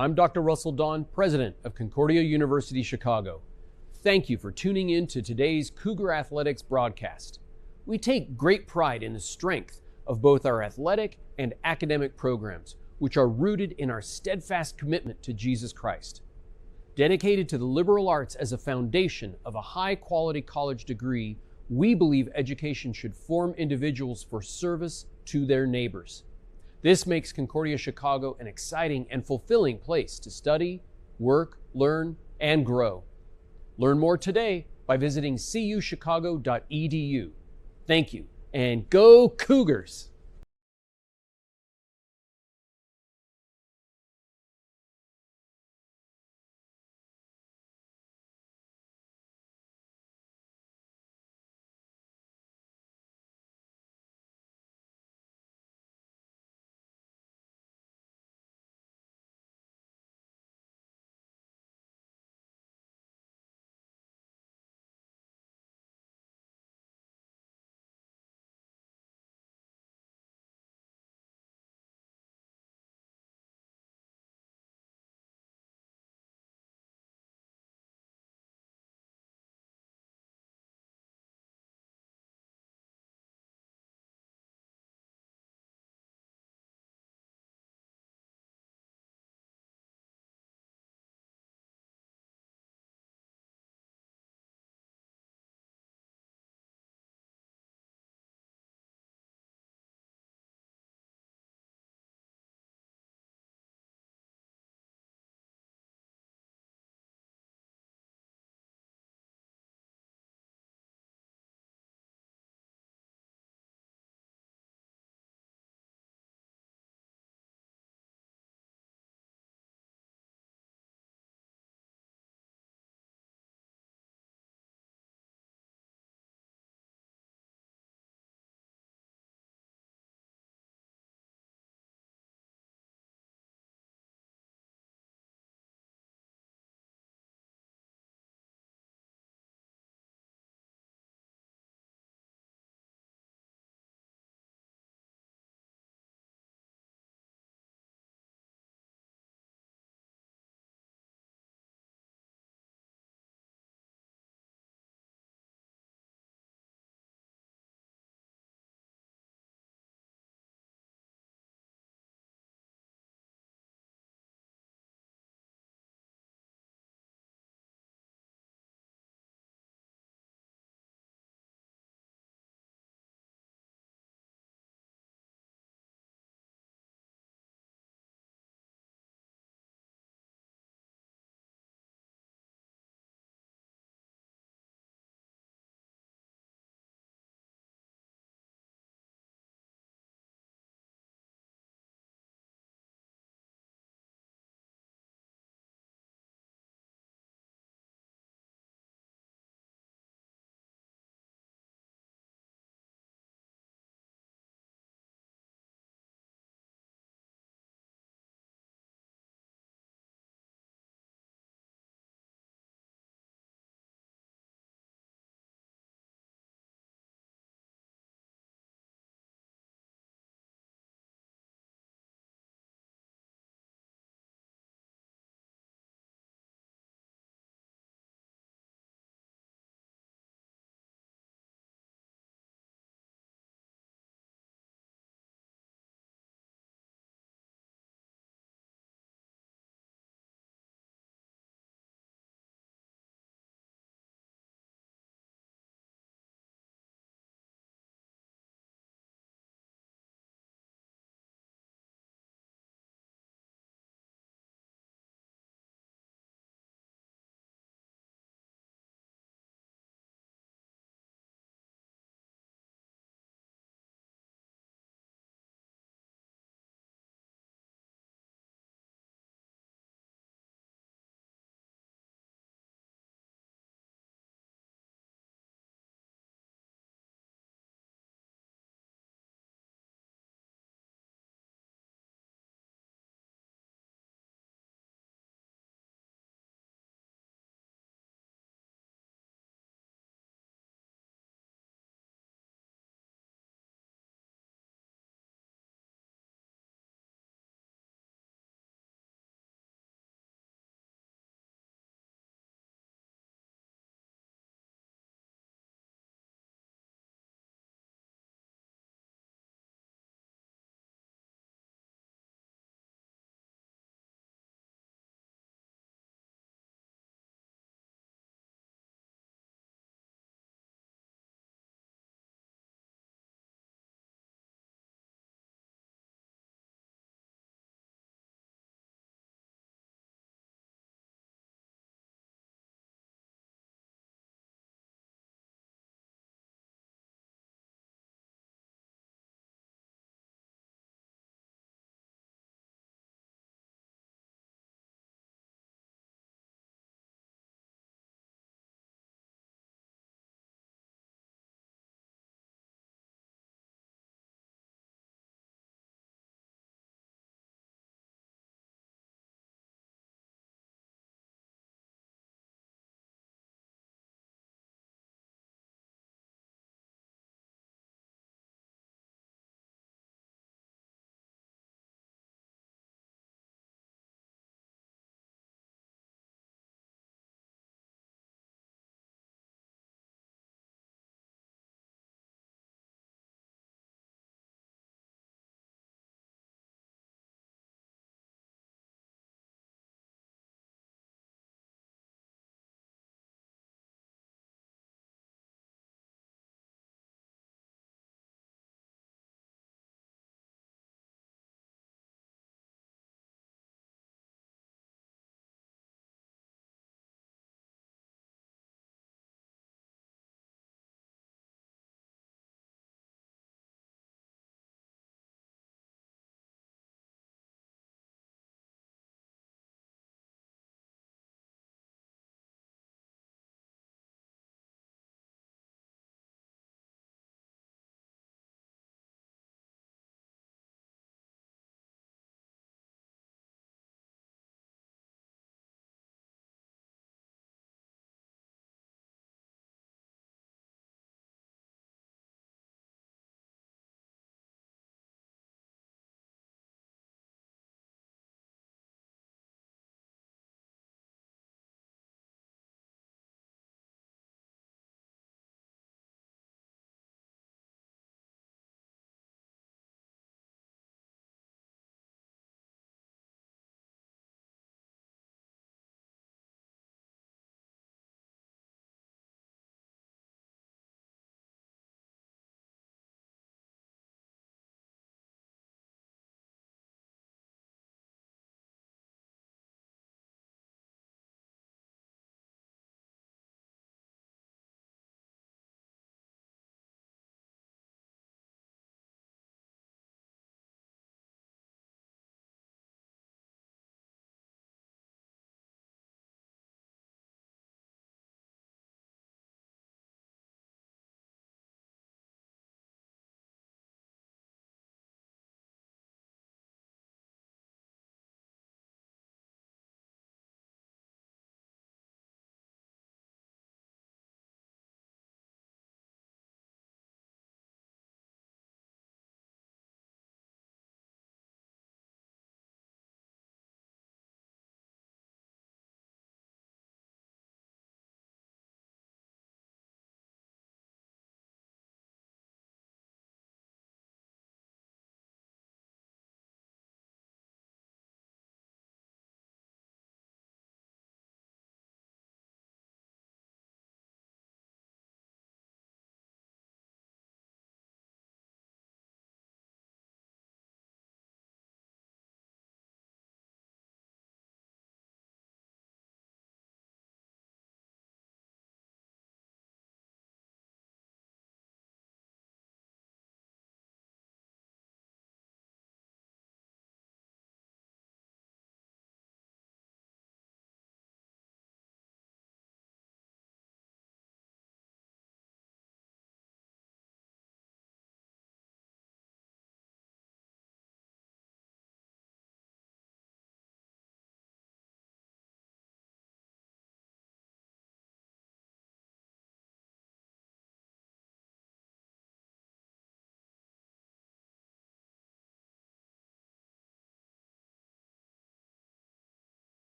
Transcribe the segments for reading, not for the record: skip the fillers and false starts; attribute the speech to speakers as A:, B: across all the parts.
A: I'm Dr. Russell Dawn, President of Concordia University Chicago. Thank you for tuning in to today's Cougar Athletics broadcast. We take great pride in the strength of both our athletic and academic programs, which are rooted in our steadfast commitment to Jesus Christ. Dedicated to the liberal arts as a foundation of a high-quality college degree, we believe education should form individuals for service to their neighbors. This makes Concordia Chicago an exciting and fulfilling place to study, work, learn, and grow. Learn more today by visiting cuchicago.edu. Thank you, and go Cougars!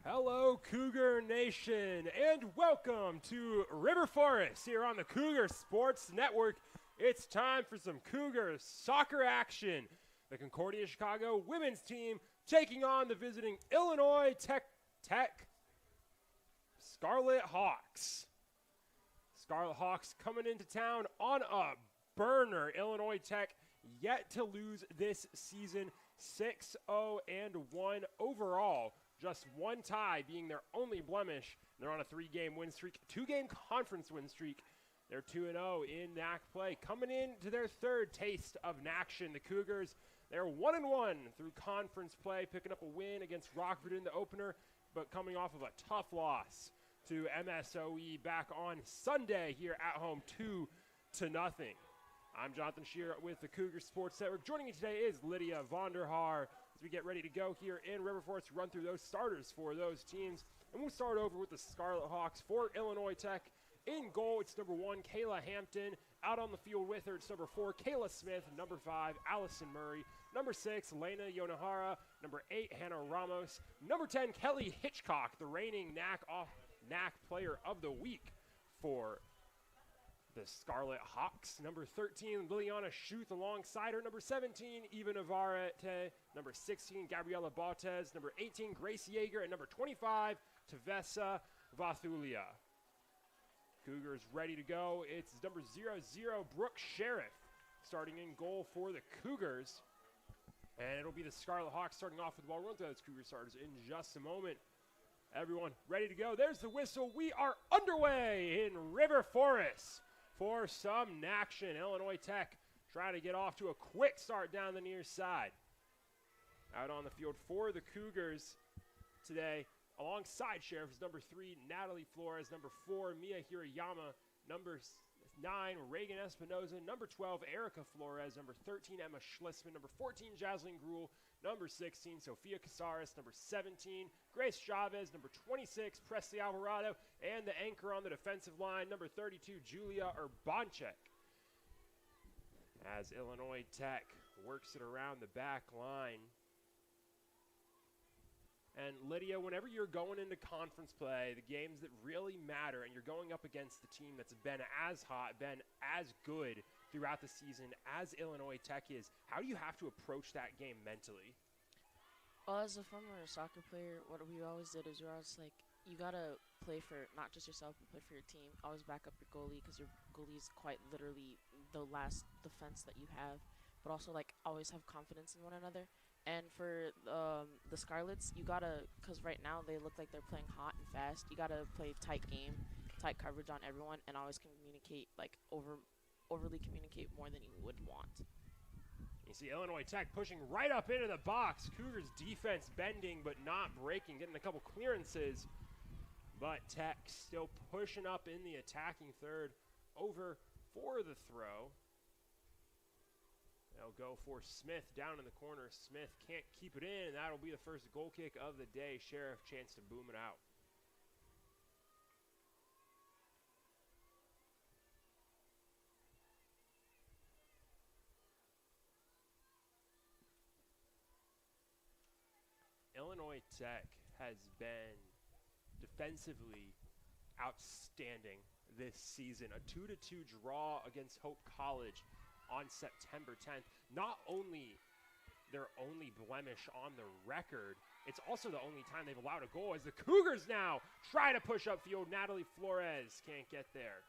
B: Hello, Cougar Nation, and welcome to River Forest here on the Cougar Sports Network. It's time for some Cougar soccer action. The Concordia Chicago women's team taking on the visiting Illinois Tech Scarlet Hawks. Scarlet Hawks coming into town on a burner. Illinois Tech yet to lose this season, 6-0-1 overall. Just one tie being their only blemish. They're on a 3-game win streak, 2-game conference win streak. They're 2-0 in NAC play. Coming into their third taste of NACtion, the Cougars, they're 1-1 through conference play, picking up a win against Rockford in the opener, but coming off of a tough loss to MSOE back on Sunday here at home, 2-0. I'm Jonathan Shearer with the Cougar Sports Network. Joining me today is Lydia Vonderhaar as we get ready to go here in River Forest to run through those starters for those teams. And we'll start over with the Scarlet Hawks for Illinois Tech. In goal, it's number 1, Kayla Hampton. Out on the field with her, it's number 4, Kayla Smith. Number 5, Allison Murray. Number 6, Lena Yonohara. Number 8, Hannah Ramos. Number 10, Kelly Hitchcock, the reigning NAC Player of the Week for the Scarlet Hawks. Number 13, Liliana Schuth alongside her. Number 17, Eva Navarrete. Number 16, Gabriela Bautez. Number 18, Grace Yeager. And number 25, Tavessa Vathulia. Cougars ready to go. It's number 00, Brooke Sheriff, starting in goal for the Cougars. And it'll be the Scarlet Hawks starting off with the ball. We'll run through those Cougar starters in just a moment. Everyone ready to go. There's the whistle. We are underway in River Forest for some NACtion. Illinois Tech trying to get off to a quick start down the near side. Out on the field for the Cougars today, alongside Sheriff is number 3, Natalie Flores. Number 4, Mia Hirayama. Number 9, Reagan Espinoza. Number 12, Erica Flores. Number 13, Emma Schlissman. Number 14, Jaslyn Gruhl. Number 16, Sofia Casares. Number 17, Grace Chavez. Number 26, Presley Alvarado. And the anchor on the defensive line, number 32, Julia Urbanchek. As Illinois Tech works it around the back line. And Lydia, whenever you're going into conference play, the games that really matter, and you're going up against the team that's been as hot, been as good throughout the season as Illinois Tech is, how do you have to approach that game mentally?
C: Well, as a former soccer player, what we always did is we were always like, you got to play for not just yourself, but play for your team. Always back up your goalie because your goalie is quite literally the last defense that you have. But also, like, always have confidence in one another. And for the Scarlets, you got to, because right now they look like they're playing hot and fast, you got to play tight game, tight coverage on everyone, and always communicate, like, overly communicate more than you would want.
B: You see Illinois Tech pushing right up into the box. Cougars defense bending but not breaking, getting a couple clearances. But Tech still pushing up in the attacking third over for the throw. They'll go for Smith down in the corner. Smith can't keep it in, and that'll be the first goal kick of the day. Sheriff chance to boom it out. Illinois Tech has been defensively outstanding this season. A 2-2 draw against Hope College on September 10th. Not only their only blemish on the record, it's also the only time they've allowed a goal as the Cougars now try to push upfield. Natalie Flores can't get there.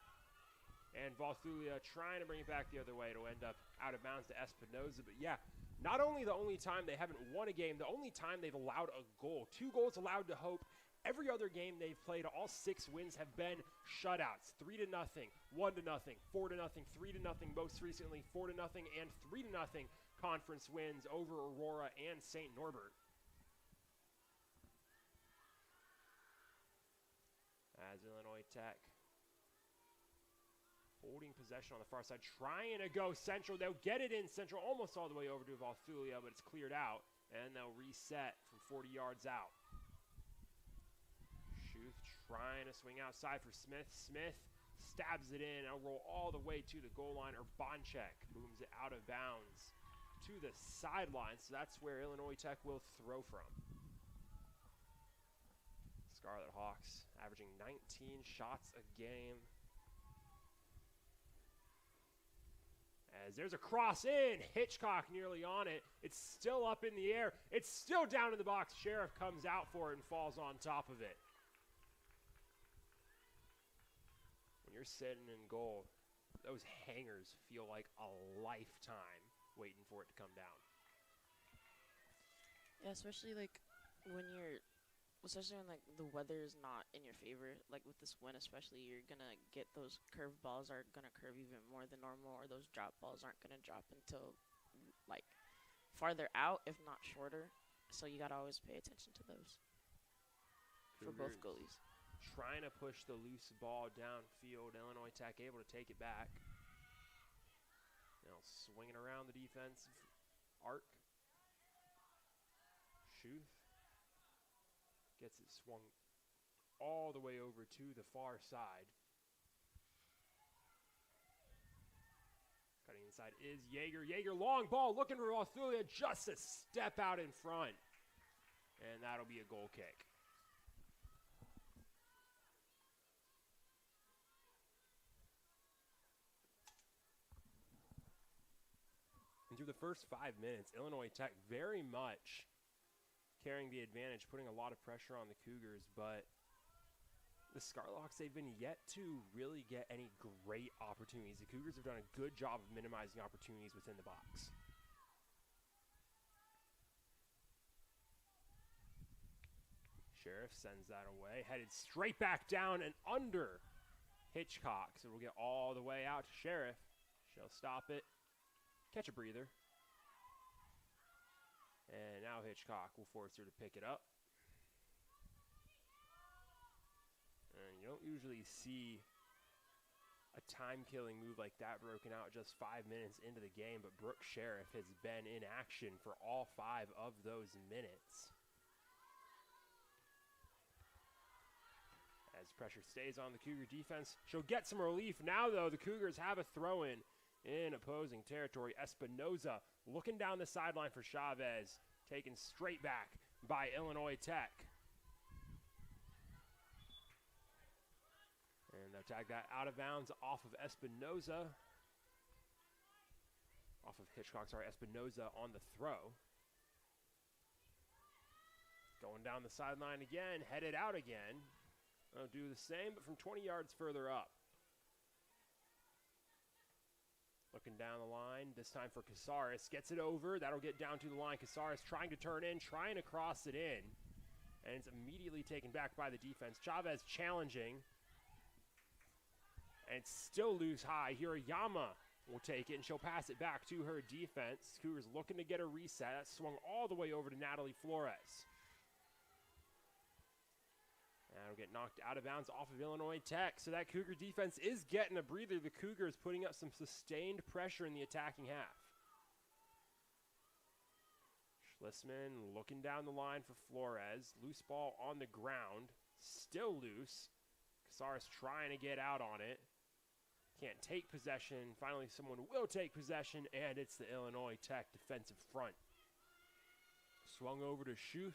B: And Vathulia trying to bring it back the other way. It'll end up out of bounds to Espinoza. But yeah, not only the only time they haven't won a game, the only time they've allowed a goal. 2 goals allowed to Hope. Every other game they've played, all 6 wins have been shutouts. 3-0, 1-0, 4-0, 3-0, most recently 4-0 and 3-0 conference wins over Aurora and St. Norbert. As Illinois Tech holding possession on the far side, trying to go central. They'll get it in central, almost all the way over to Vathulia, but it's cleared out, and they'll reset from 40 yards out. Schuth trying to swing outside for Smith. Smith stabs it in. I'll roll all the way to the goal line. Urbanchek booms it out of bounds to the sideline. So that's where Illinois Tech will throw from. Scarlet Hawks averaging 19 shots a game. As there's a cross in, Hitchcock nearly on it. It's still up in the air. It's still down in the box. Sheriff comes out for it and falls on top of it. When you're sitting in goal, those hangers feel like a lifetime waiting for it to come down.
C: Yeah, especially like when like the weather is not in your favor, like with this wind especially, you're gonna get those curved balls are gonna curve even more than normal, or those drop balls aren't gonna drop until like farther out, if not shorter. So you gotta always pay attention to those for both goalies.
B: Trying to push the loose ball downfield. Illinois Tech able to take it back. Now swinging around the defensive arc. Schuth gets it swung all the way over to the far side. Cutting inside is Yeager. Yeager, long ball, looking for Valthulia, just a step out in front. And that'll be a goal kick. And through the first 5 minutes, Illinois Tech very much carrying the advantage, putting a lot of pressure on the Cougars, but the Scarlocks, they've been yet to really get any great opportunities. The Cougars have done a good job of minimizing opportunities within the box. Sheriff sends that away, headed straight back down and under Hitchcock. So we'll get all the way out to Sheriff. She'll stop it, catch a breather. And now Hitchcock will force her to pick it up. And you don't usually see a time-killing move like that broken out just 5 minutes into the game, but Brooke Sheriff has been in action for all 5 of those minutes. As pressure stays on the Cougar defense, she'll get some relief. Now, though, the Cougars have a throw-in in opposing territory. Espinoza looking down the sideline for Chavez, taken straight back by Illinois Tech. And they'll tag that out of bounds off of Espinoza. Off of Hitchcock, sorry, Espinoza on the throw. Going down the sideline again, headed out again. They'll do the same, but from 20 yards further up. Looking down the line, this time for Casares. Gets it over. That'll get down to the line. Casares trying to turn in, trying to cross it in. And it's immediately taken back by the defense. Chavez challenging. And still loose high. Hirayama will take it, and she'll pass it back to her defense. Cougars looking to get a reset. That swung all the way over to Natalie Flores. That'll get knocked out of bounds off of Illinois Tech. So that Cougar defense is getting a breather. The Cougars putting up some sustained pressure in the attacking half. Schlissman looking down the line for Flores. Loose ball on the ground. Still loose. Casares trying to get out on it. Can't take possession. Finally, someone will take possession, and it's the Illinois Tech defensive front. Swung over to Schuth.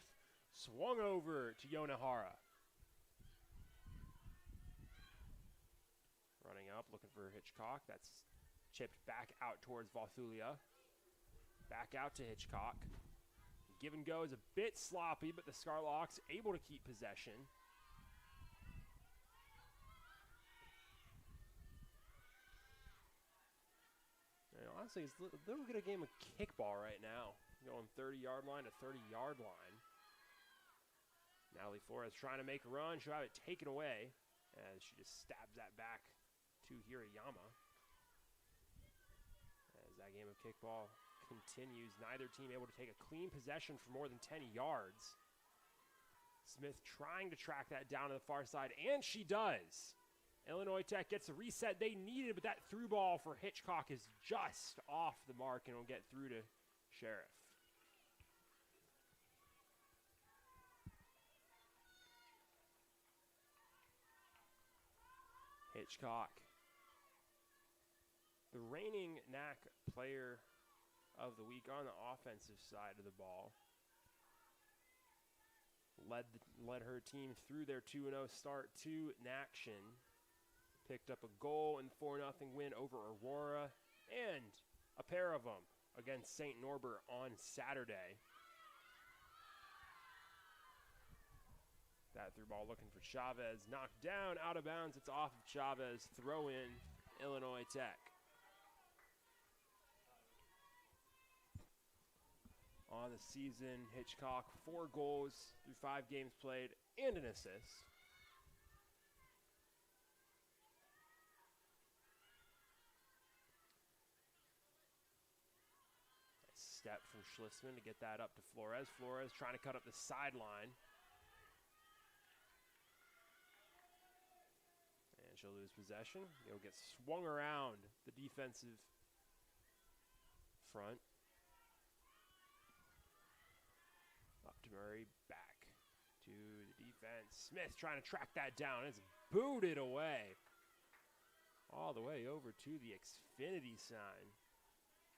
B: Swung over to Yonahara. Running up, looking for Hitchcock. That's chipped back out towards Valthulia. Back out to Hitchcock. Give and go is a bit sloppy, but the Scarlocks able to keep possession. And honestly, it's a little bit of a game of kickball right now. Going 30-yard line to 30-yard line. Natalie Flores trying to make a run. She'll have it taken away as she just stabs that back to Hirayama. As that game of kickball continues, neither team able to take a clean possession for more than 10 yards. Smith trying to track that down to the far side, and she does. Illinois Tech gets the reset they needed, but that through ball for Hitchcock is just off the mark and will get through to Sheriff. Hitchcock, the reigning NAC player of the week on the offensive side of the ball. led her team through their 2-0 start to Naction. Picked up a goal in the 4-0 win over Aurora, and a pair of them against St. Norbert on Saturday. That through ball looking for Chavez. Knocked down, out of bounds. It's off of Chavez. Throw in Illinois Tech. On the season, Hitchcock 4 goals through 5 games played and an assist. Nice step from Schlitzman to get that up to Flores. Flores trying to cut up the sideline. And she'll lose possession. It'll get swung around the defensive front. Up to Murray, back to the defense. Smith trying to track that down. It's booted away. All the way over to the Xfinity sign.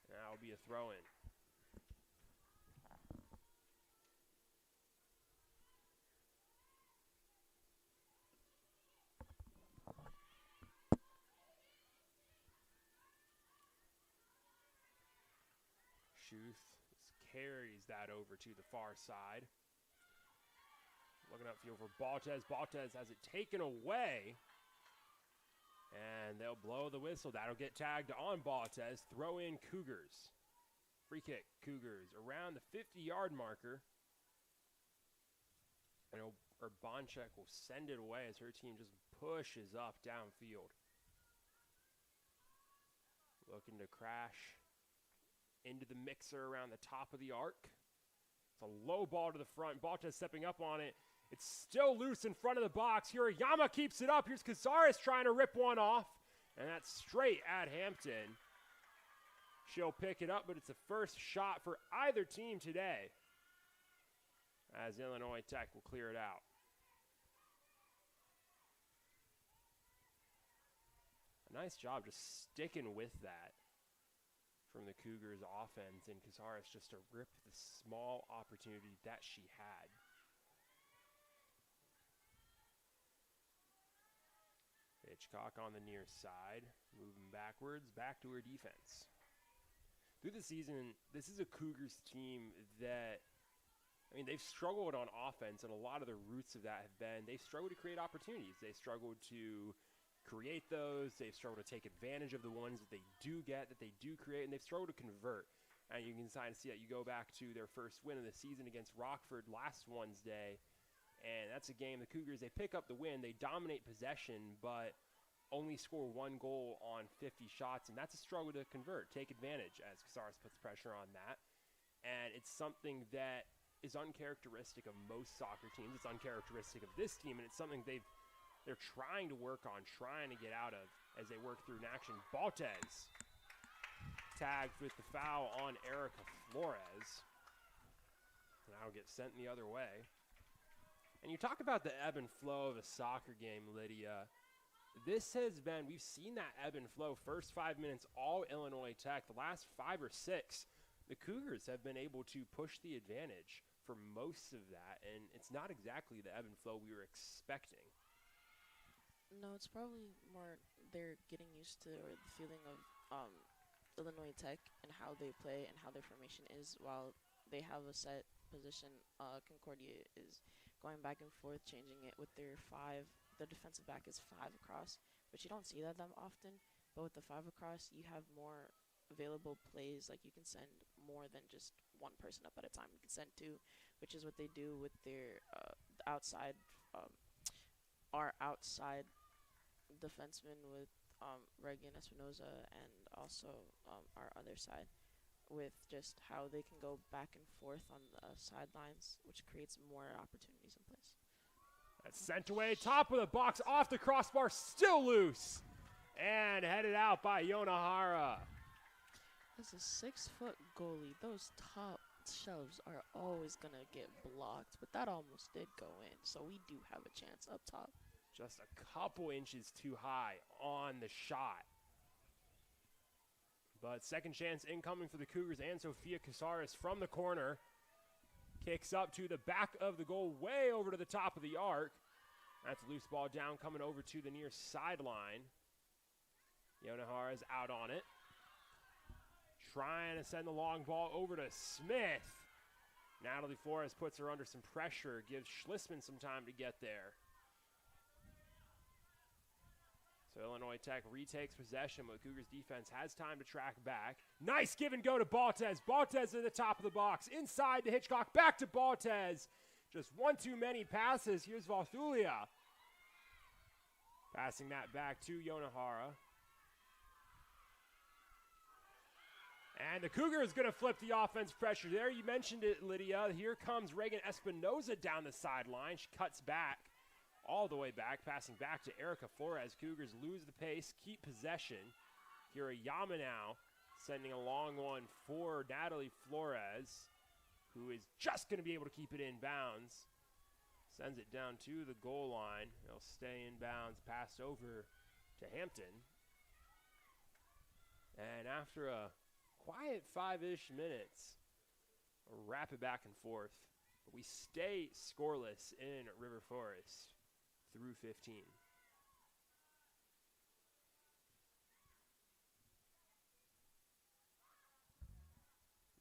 B: That will be a throw-in. Schuth carries that over to the far side. Looking upfield for Baltez. Baltez has it taken away. And they'll blow the whistle. That'll get tagged on Baltez. Throw in Cougars. Free kick, Cougars around the 50-yard marker. And Bonchek will send it away as her team just pushes up downfield. Looking to crash into the mixer around the top of the arc. It's a low ball to the front. Balta stepping up on it. It's still loose in front of the box. Hirayama keeps it up. Here's Cazares trying to rip one off. And that's straight at Hampton. She'll pick it up, but it's the first shot for either team today, as Illinois Tech will clear it out. A nice job just sticking with that from the Cougars offense, and Cazares just to rip the small opportunity that she had. Hitchcock on the near side, moving backwards, back to her defense. Through the season, this is a Cougars team that, I mean, they've struggled on offense, and a lot of the roots of that have been they've struggled to create opportunities. They've struggled to create those. They've struggled to take advantage of the ones that they do get, that they do create, and they've struggled to convert. And you can kind of see that. You go back to their first win of the season against Rockford last Wednesday, and that's a game the Cougars, they pick up the win. They dominate possession, but only score 1 goal on 50 shots, and that's a struggle to convert, take advantage, as Cazares puts pressure on that. And it's something that is uncharacteristic of most soccer teams. It's uncharacteristic of this team, and it's something they're trying to work on, trying to get out of as they work through an action. Baltez tagged with the foul on Erica Flores. And that'll get sent the other way. And you talk about the ebb and flow of a soccer game, Lydia. This has been, we've seen that ebb and flow. First 5 minutes, all Illinois Tech. The last 5 or 6, the Cougars have been able to push the advantage for most of that. And it's not exactly the ebb and flow we were expecting.
C: No, it's probably more they're getting used to, or the feeling of Illinois Tech and how they play and how their formation is. While they have a set position, Concordia is going back and forth, changing it with their 5. The defensive back is 5 across, but you don't see that often. But with the 5 across, you have more available plays. Like, you can send more than just one person up at a time. You can send 2, which is what they do with their outside. Our outside defenseman with Reagan Espinoza, and also our other side, with just how they can go back and forth on the sidelines, which creates more opportunities in place.
B: That's sent away, top of the box, off the crossbar, still loose, and headed out by Yonahara.
C: As a 6-foot goalie, those top shelves are always going to get blocked, but that almost did go in, so we do have a chance up top.
B: Just a couple inches too high on the shot. But second chance incoming for the Cougars and Sophia Cazares from the corner. Kicks up to the back of the goal, way over to the top of the arc. That's a loose ball down, coming over to the near sideline. Yonohara's out on it. Trying to send the long ball over to Smith. Natalie Flores puts her under some pressure, gives Schlissman some time to get there. So Illinois Tech retakes possession, but Cougars defense has time to track back. Nice give and go to Baltez. Baltez at the top of the box, inside to Hitchcock, back to Baltez. Just one too many passes. Here's Valthulia. Passing that back to Yonohara. And the Cougars going to flip the offense pressure there. You mentioned it, Lydia. Here comes Reagan Espinoza down the sideline. She cuts back, all the way back, passing back to Erica Flores. Cougars lose the pace, keep possession. Hirayama now sending a long one for Natalie Flores, who is just going to be able to keep it in bounds. Sends it down to the goal line. It'll stay in bounds, passed over to Hampton. And after a quiet 5-ish minutes, a rapid back and forth, but we stay scoreless in River Forest through 15.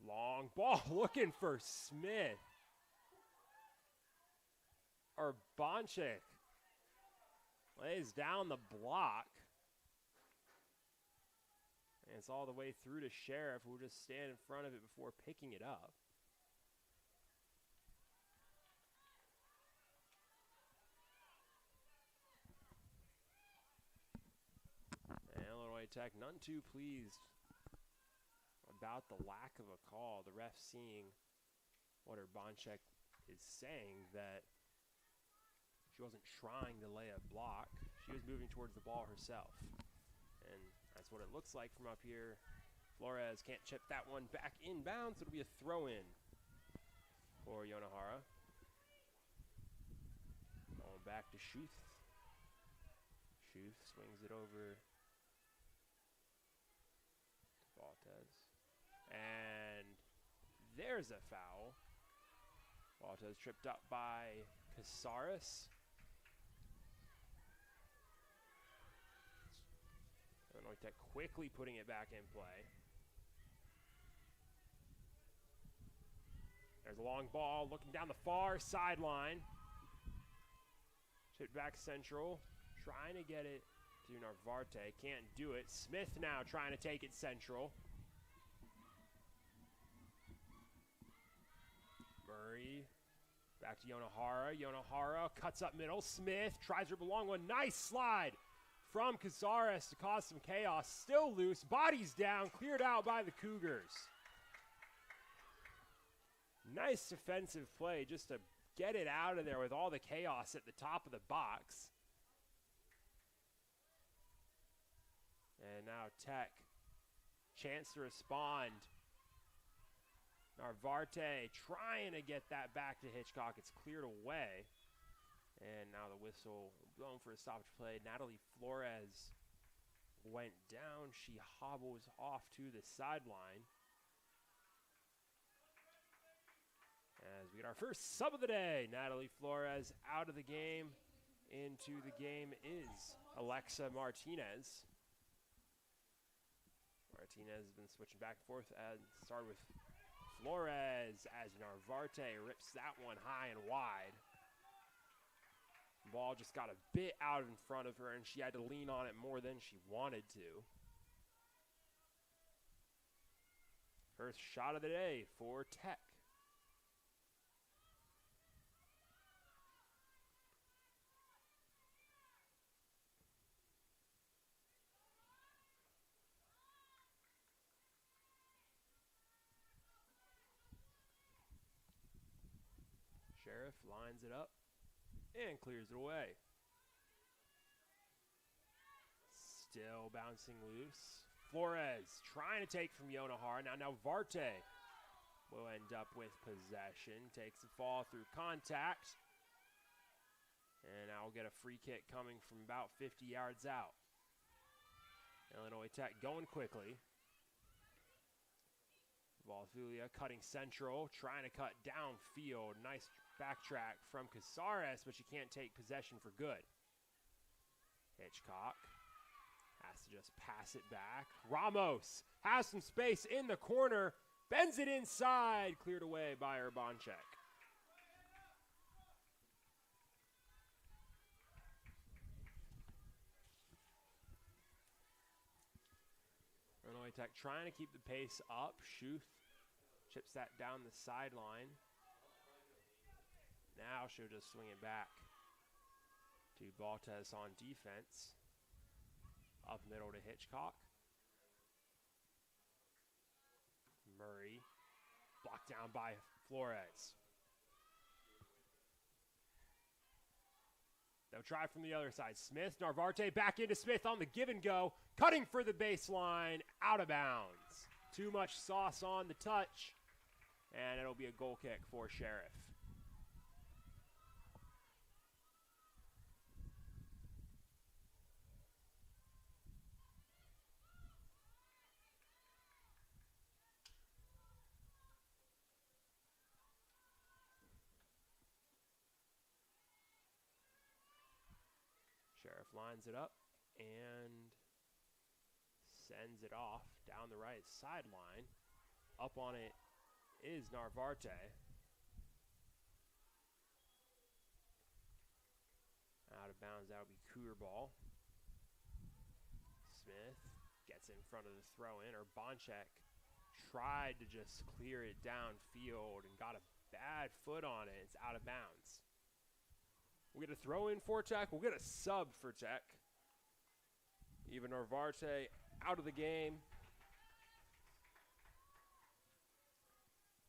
B: Long ball looking for Smith. Or Bonchik lays down the block. And it's all the way through to Sheriff, who will just stand in front of it before picking it up. And Illinois Tech, none too pleased about the lack of a call. The ref seeing what her Bonchek is saying, that she wasn't trying to lay a block. She was moving towards the ball herself. And that's what it looks like from up here. Flores can't chip that one back in bounds. It'll be a throw-in for Yonohara. Going back to Schuth. Schuth swings it over to Baltez. And there's a foul. Baltez tripped up by Casares. Illinois Tech quickly putting it back in play. There's a long ball looking down the far sideline. Tipped back central. Trying to get it to Narvarte. Can't do it. Smith now trying to take it central. Murray. Back to Yonohara. Yonohara cuts up middle. Smith tries her long one. Nice slide from Casares to cause some chaos. Still loose. Bodies down. Cleared out by the Cougars. Nice defensive play just to get it out of there with all the chaos at the top of the box. And now Tech. Chance to respond. Narvarte trying to get that back to Hitchcock. It's cleared away. And now the whistle blown for a stoppage play. Natalie Flores went down. She hobbles off to the sideline. As we get our first sub of the day, Natalie Flores out of the game. Into the game is Alexa Martinez. Martinez has been switching back and forth, and started with Flores as Narvarte rips that one high and wide. Ball just got a bit out in front of her, and she had to lean on it more than she wanted to. First shot of the day for Tech. Sheriff lines it up and clears it away. Still bouncing loose. Flores trying to take from Yonohara. Now Varte will end up with possession. Takes a fall through contact. And now we'll get a free kick coming from about 50 yards out. Illinois Tech going quickly. Ball Valfulia cutting central, trying to cut downfield. Nice backtrack from Casares, but she can't take possession for good. Hitchcock has to just pass it back. Ramos has some space in the corner, bends it inside, cleared away by Urbanchek. Illinois Tech trying to keep the pace up. Schuth chips that down the sideline. Now she'll just swing it back to Baltes on defense. Up middle to Hitchcock. Murray blocked down by Flores. They'll try from the other side. Smith, Narvarte back into Smith on the give and go. Cutting for the baseline, out of bounds. Too much sauce on the touch, and it'll be a goal kick for Sheriff. Sheriff lines it up and sends it off down the right sideline. Up on it is Narvarte. Out of bounds, that'll be Cougar ball. Smith gets in front of the throw-in. Urbanchek tried to just clear it downfield and got a bad foot on it. It's out of bounds. We'll get a throw in for Tech. We'll get a sub for Tech. Even Narvarte out of the game.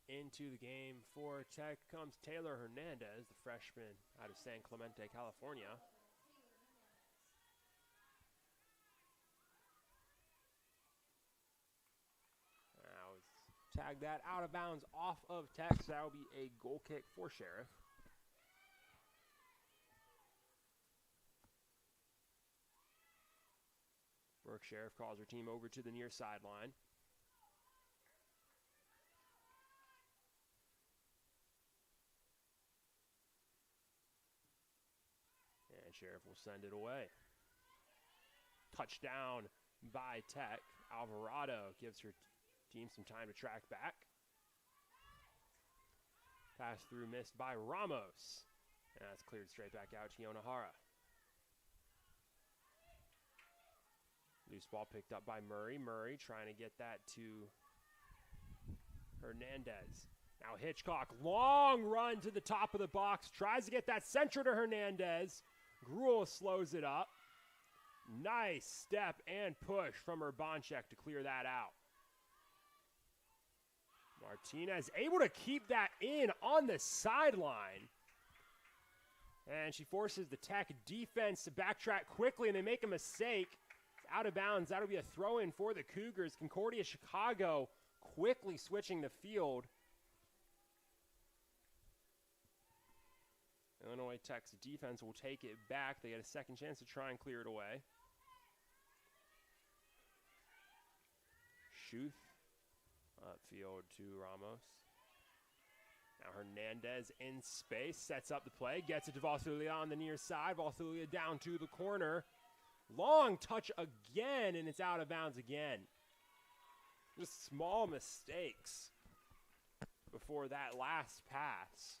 B: Into the game for Tech comes Taylor Hernandez, the freshman out of San Clemente, California. Now tag that out of bounds off of Tech, so that will be a goal kick for Sheriff. Burke Sheriff calls her team over to the near sideline. And Sheriff will send it away. Touchdown by Tech. Alvarado gives her team some time to track back. Pass through missed by Ramos. And that's cleared straight back out to Yonahara. Loose ball picked up by Murray. Murray trying to get that to Hernandez. Now Hitchcock, long run to the top of the box. Tries to get that central to Hernandez. Gruel slows it up. Nice step and push from Urbanchek to clear that out. Martinez able to keep that in on the sideline. And she forces the Tech defense to backtrack quickly, and they make a mistake. It's out of bounds. That'll be a throw-in for the Cougars. Concordia Chicago quickly switching the field. Illinois Tech's defense will take it back. They get a second chance to try and clear it away. Schuth upfield to Ramos. Now Hernandez in space, sets up the play, gets it to Valfulia on the near side. Valfulia down to the corner. Long touch again, and it's out of bounds again. Just small mistakes before that last pass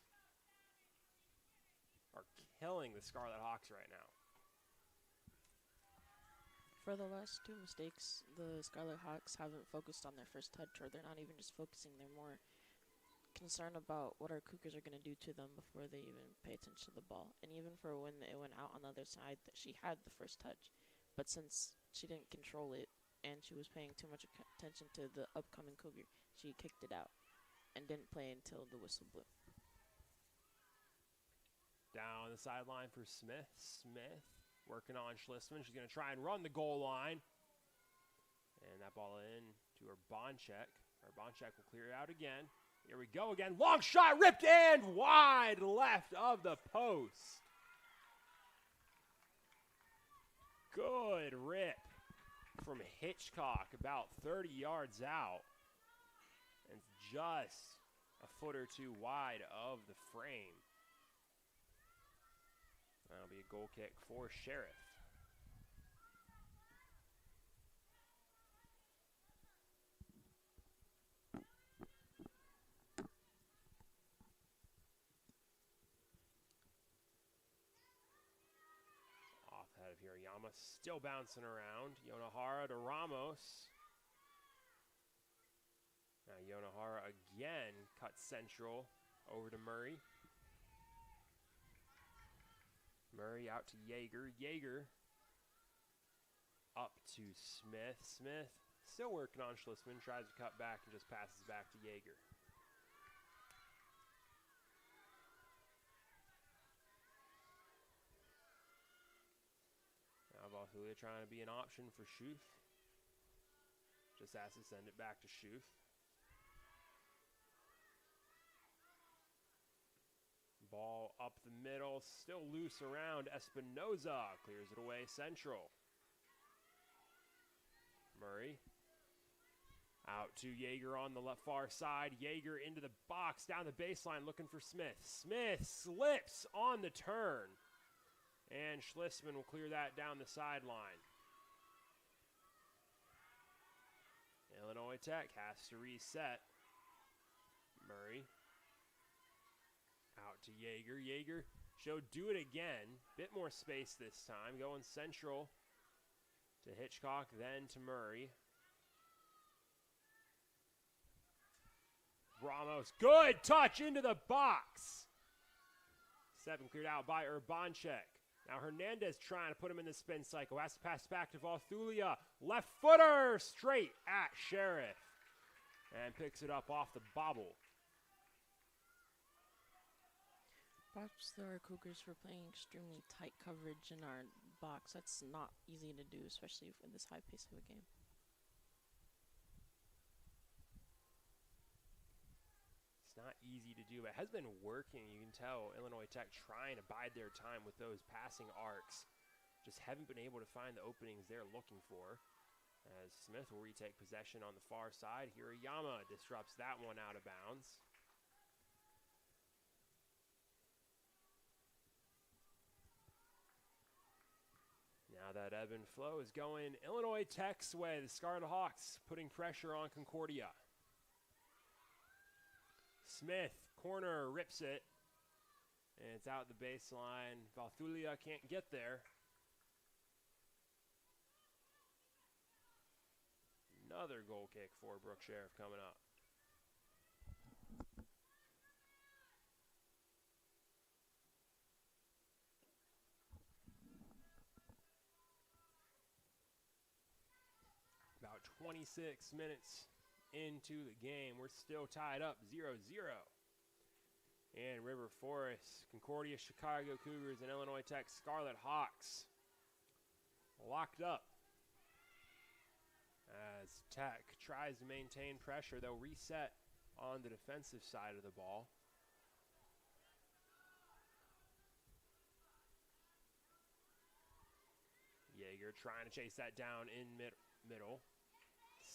B: are killing the Scarlet Hawks right now.
C: For the last two mistakes, the Scarlet Hawks haven't focused on their first touch, or they're not even just focusing. They're more concerned about what our Cougars are going to do to them before they even pay attention to the ball. And even for when it went out on the other side, that she had the first touch. But since she didn't control it and she was paying too much attention to the upcoming Cougar, she kicked it out and didn't play until the whistle blew.
B: Down the sideline for Smith. Smith working on Schlissman. She's going to try and run the goal line. And that ball in to Urbanchek. Urbanchek will clear it out again. Here we go again. Long shot ripped and wide left of the post. Good rip from Hitchcock about 30 yards out. And it's just a foot or two wide of the frame. That'll be a goal kick for Sheriff. Off the head of Hirayama, still bouncing around. Yonohara to Ramos. Now Yonohara again cuts central over to Murray. Murray out to Yeager. Yeager up to Smith. Smith still working on Schliessman. Tries to cut back and just passes back to Yeager. Now Valhulia trying to be an option for Schuth. Just has to send it back to Schuth. Ball up the middle, still loose around. Espinoza clears it away central. Murray out to Yeager on the left far side. Yeager into the box, down the baseline, looking for Smith. Smith slips on the turn. And Schliessman will clear that down the sideline. Illinois Tech has to reset. Murray out to Yeager. Yeager showed do it again. Bit more space this time. Going central to Hitchcock, then to Murray. Ramos, good touch into the box. 7 cleared out by Urbanchek. Now Hernandez trying to put him in the spin cycle. Has to pass back to Valthulia. Left footer straight at Sheriff. And picks it up off the bobble.
C: Props to our Cougars for playing extremely tight coverage in our box. That's not easy to do, especially in this high pace of a game.
B: It's not easy to do, but it has been working. You can tell Illinois Tech trying to bide their time with those passing arcs. Just haven't been able to find the openings they're looking for. As Smith will retake possession on the far side. Hirayama disrupts that one out of bounds. Now that ebb and flow is going Illinois Tech's way. The Scarlet Hawks putting pressure on Concordia. Smith, corner, rips it. And it's out the baseline. Valthulia can't get there. Another goal kick for Brooke Sheriff coming up. About 26 minutes into the game. We're still tied up 0-0. And River Forest, Concordia, Chicago Cougars, and Illinois Tech Scarlet Hawks locked up. As Tech tries to maintain pressure, they'll reset on the defensive side of the ball. Yeager trying to chase that down in middle.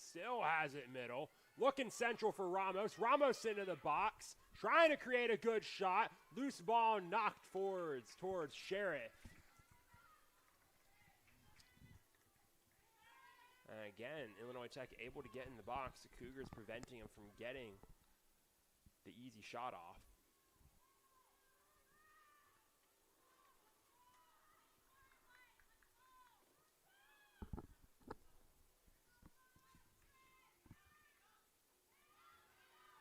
B: Still has it middle. Looking central for Ramos. Ramos into the box. Trying to create a good shot. Loose ball knocked forwards towards Sheriff. And again, Illinois Tech able to get in the box. The Cougars preventing him from getting the easy shot off.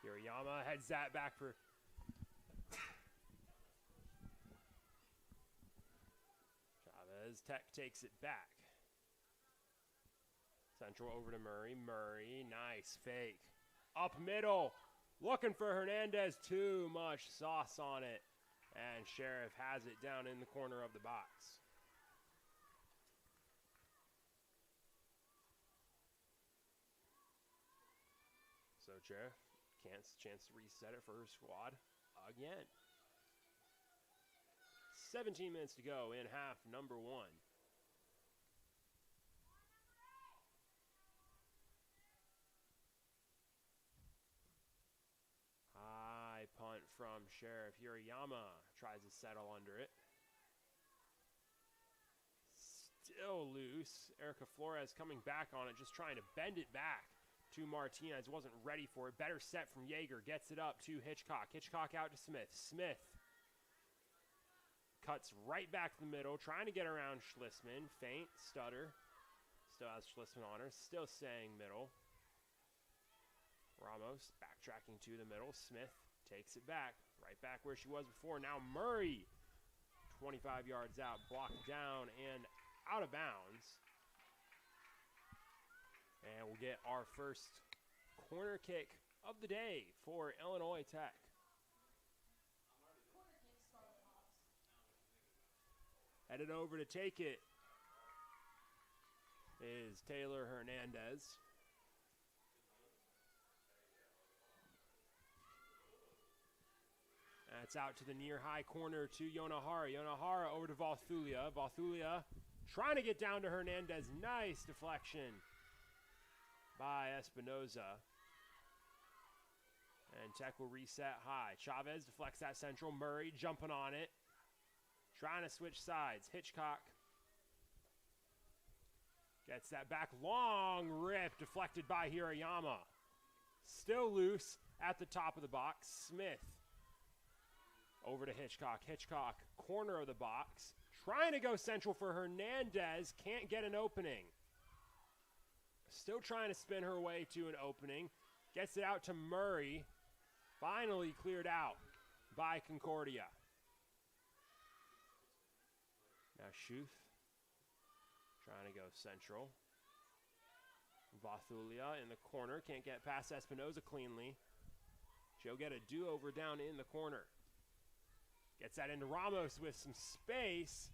B: Hirayama heads that back for Chavez. Tech takes it back. Central over to Murray. Murray, nice fake. Up middle, looking for Hernandez. Too much sauce on it. And Sheriff has it down in the corner of the box. So Sheriff, chance to reset it for her squad again. 17 minutes to go in half number 1. Sheriff Hirayama tries to settle under it. Still loose. Erica Flores coming back on it, just trying to bend it back to Martinez. Wasn't ready for it. Better set from Yeager. Gets it up to Hitchcock. Hitchcock out to Smith. Smith cuts right back to the middle, trying to get around Schlissman. Feint, stutter. Still has Schlissman on her. Still staying middle. Ramos backtracking to the middle. Smith takes it back. Right back where she was before. Now Murray, 25 yards out, blocked down and out of bounds. And we'll get our first corner kick of the day for Illinois Tech. Headed over to take it is Taylor Hernandez. That's out to the near high corner to Yonahara. Yonahara over to Valthulia. Valthulia trying to get down to Hernandez. Nice deflection by Espinoza. And Tech will reset high. Chavez deflects that central. Murray jumping on it. Trying to switch sides. Hitchcock gets that back. Long rip deflected by Hirayama. Still loose at the top of the box. Smith over to Hitchcock. Hitchcock, corner of the box. Trying to go central for Hernandez. Can't get an opening. Still trying to spin her way to an opening. Gets it out to Murray. Finally cleared out by Concordia. Now Schuth trying to go central. Vathulia in the corner. Can't get past Espinoza cleanly. She'll get a do-over down in the corner. Gets that into Ramos with some space.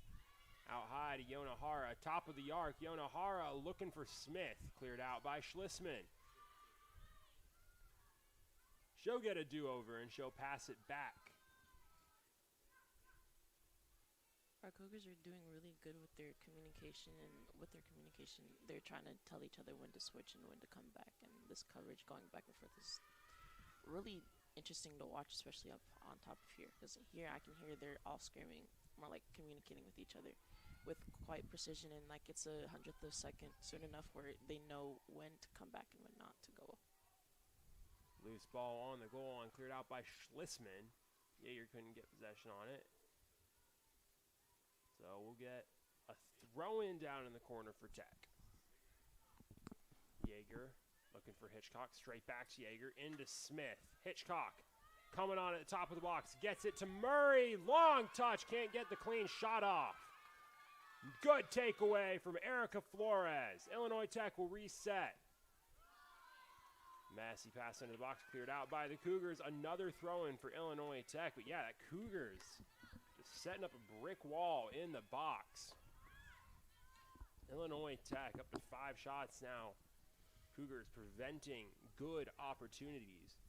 B: Out high to Yonahara. Top of the arc. Yonahara looking for Smith. Cleared out by Schlissman. She'll get a do-over and she'll pass it back.
C: Our Cougars are doing really good with their communication, and they're trying to tell each other when to switch and when to come back, and this coverage going back and forth is really interesting to watch, especially up on top of here, because here I can hear they're all screaming, more like communicating with each other with quite precision, and like it's a 100th of a second soon enough where they know when to come back and when not to go.
B: Loose ball on the goal line, cleared out by Schlissman. Yeager couldn't get possession on it. So we'll get a throw-in down in the corner for Tech. Yeager looking for Hitchcock. Straight back to Yeager. Into Smith. Hitchcock coming on at the top of the box. Gets it to Murray. Long touch. Can't get the clean shot off. Good takeaway from Erica Flores. Illinois Tech will reset. Massey pass into the box. Cleared out by the Cougars. Another throw-in for Illinois Tech. But yeah, that Cougars just setting up a brick wall in the box. Illinois Tech up to 5 shots now. Cougars preventing good opportunities.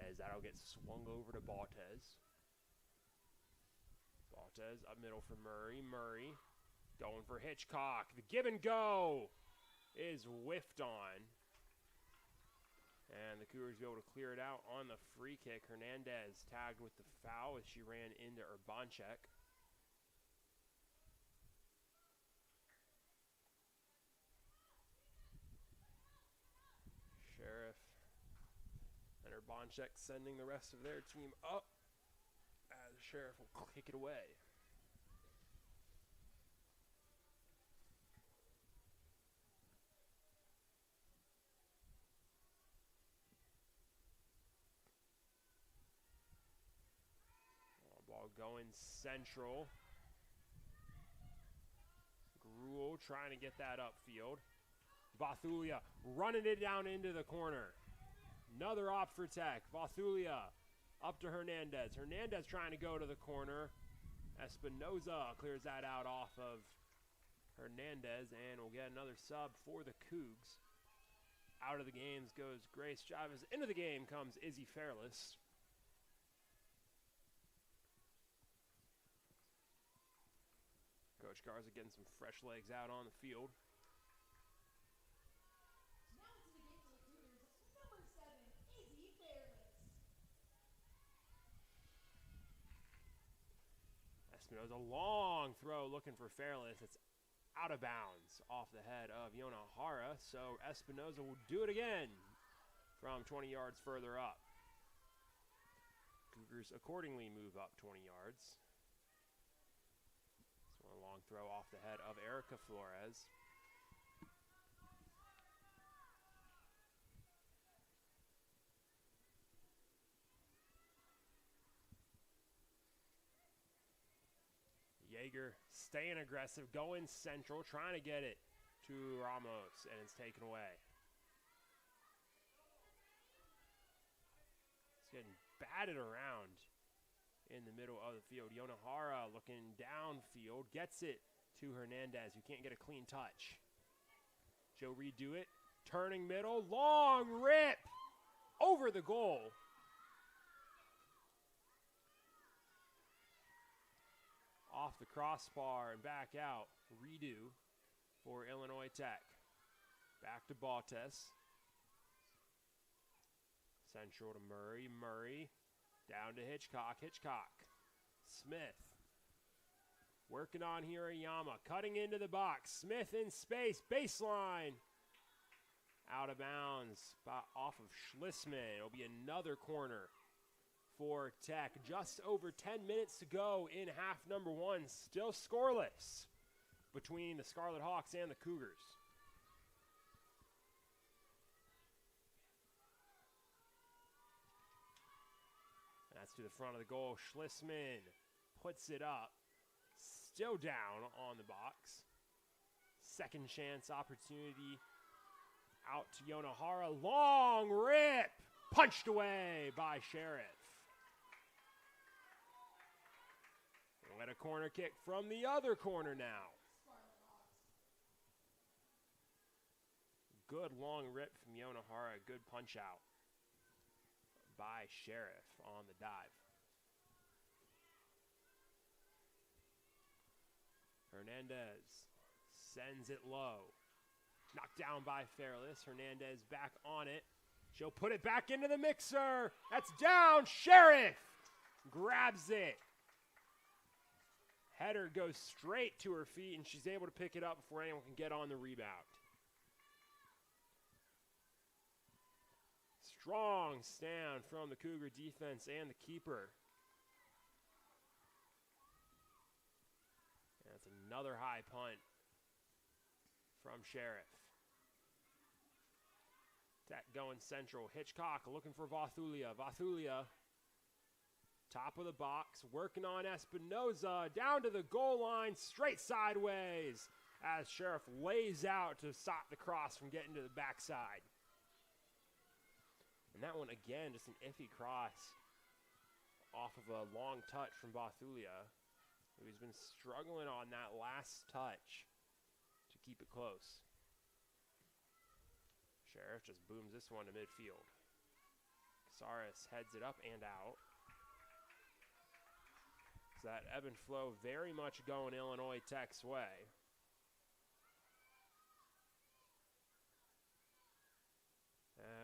B: As that'll get swung over to Baltez. Baltez up middle for Murray. Murray going for Hitchcock. The give and go is whiffed on. And the Cougars will be able to clear it out on the free kick. Hernandez tagged with the foul as she ran into Urbanchek. Sheriff and Urbanchek sending the rest of their team up as Sheriff will kick it away. Going central. Gruel trying to get that upfield. Vathulia running it down into the corner. Another op for Tech. Vathulia up to Hernandez. Hernandez trying to go to the corner. Espinoza clears that out off of Hernandez, and we'll get another sub for the Cougs. Out of the games goes Grace Chavez. Into the game comes Izzy Fairless. Coach Garza getting some fresh legs out on the field.
D: Now into the game for the Cougars, number 7, Izzy Fairless.
B: Espinoza, long throw looking for Fairless. It's out of bounds off the head of Yonohara, so Espinoza will do it again from 20 yards further up. Cougars accordingly move up 20 yards. So a long throw off the head of Erica Flores. Yeager staying aggressive, going central, trying to get it to Ramos, and it's taken away. It's getting batted around in the middle of the field. Yonohara looking downfield, gets it to Hernandez, who can't get a clean touch. She'll redo it, turning middle, long rip over the goal. Off the crossbar and back out. Redo for Illinois Tech. Back to Baltes. Central to Murray. Murray down to Hitchcock. Hitchcock. Smith. Working on Hirayama. Cutting into the box. Smith in space. Baseline. Out of bounds. Off of Schlissman. It'll be another corner for Tech. Just over 10 minutes to go in half number one. Still scoreless between the Scarlet Hawks and the Cougars. That's to the front of the goal. Schlissman puts it up. Still down on the box. Second chance opportunity out to Yonohara. Long rip. Punched away by Sheriff. We'll get a corner kick from the other corner now. Good long rip from Yonohara. Good punch out by Sheriff on the dive. Hernandez sends it low. Knocked down by Fairless. Hernandez back on it. She'll put it back into the mixer. That's down. Sheriff grabs it. Header goes straight to her feet, and she's able to pick it up before anyone can get on the rebound. Strong stand from the Cougar defense and the keeper. That's another high punt from Sheriff. Tech going central. Hitchcock looking for Vathulia. Vathulia, top of the box, working on Espinoza. Down to the goal line, straight sideways, as Sheriff lays out to stop the cross from getting to the backside. And that one, again, just an iffy cross off of a long touch from Vathulia, who's been struggling on that last touch to keep it close. Sheriff just booms this one to midfield. Casares heads it up and out. So that ebb and flow very much going Illinois Tech's way.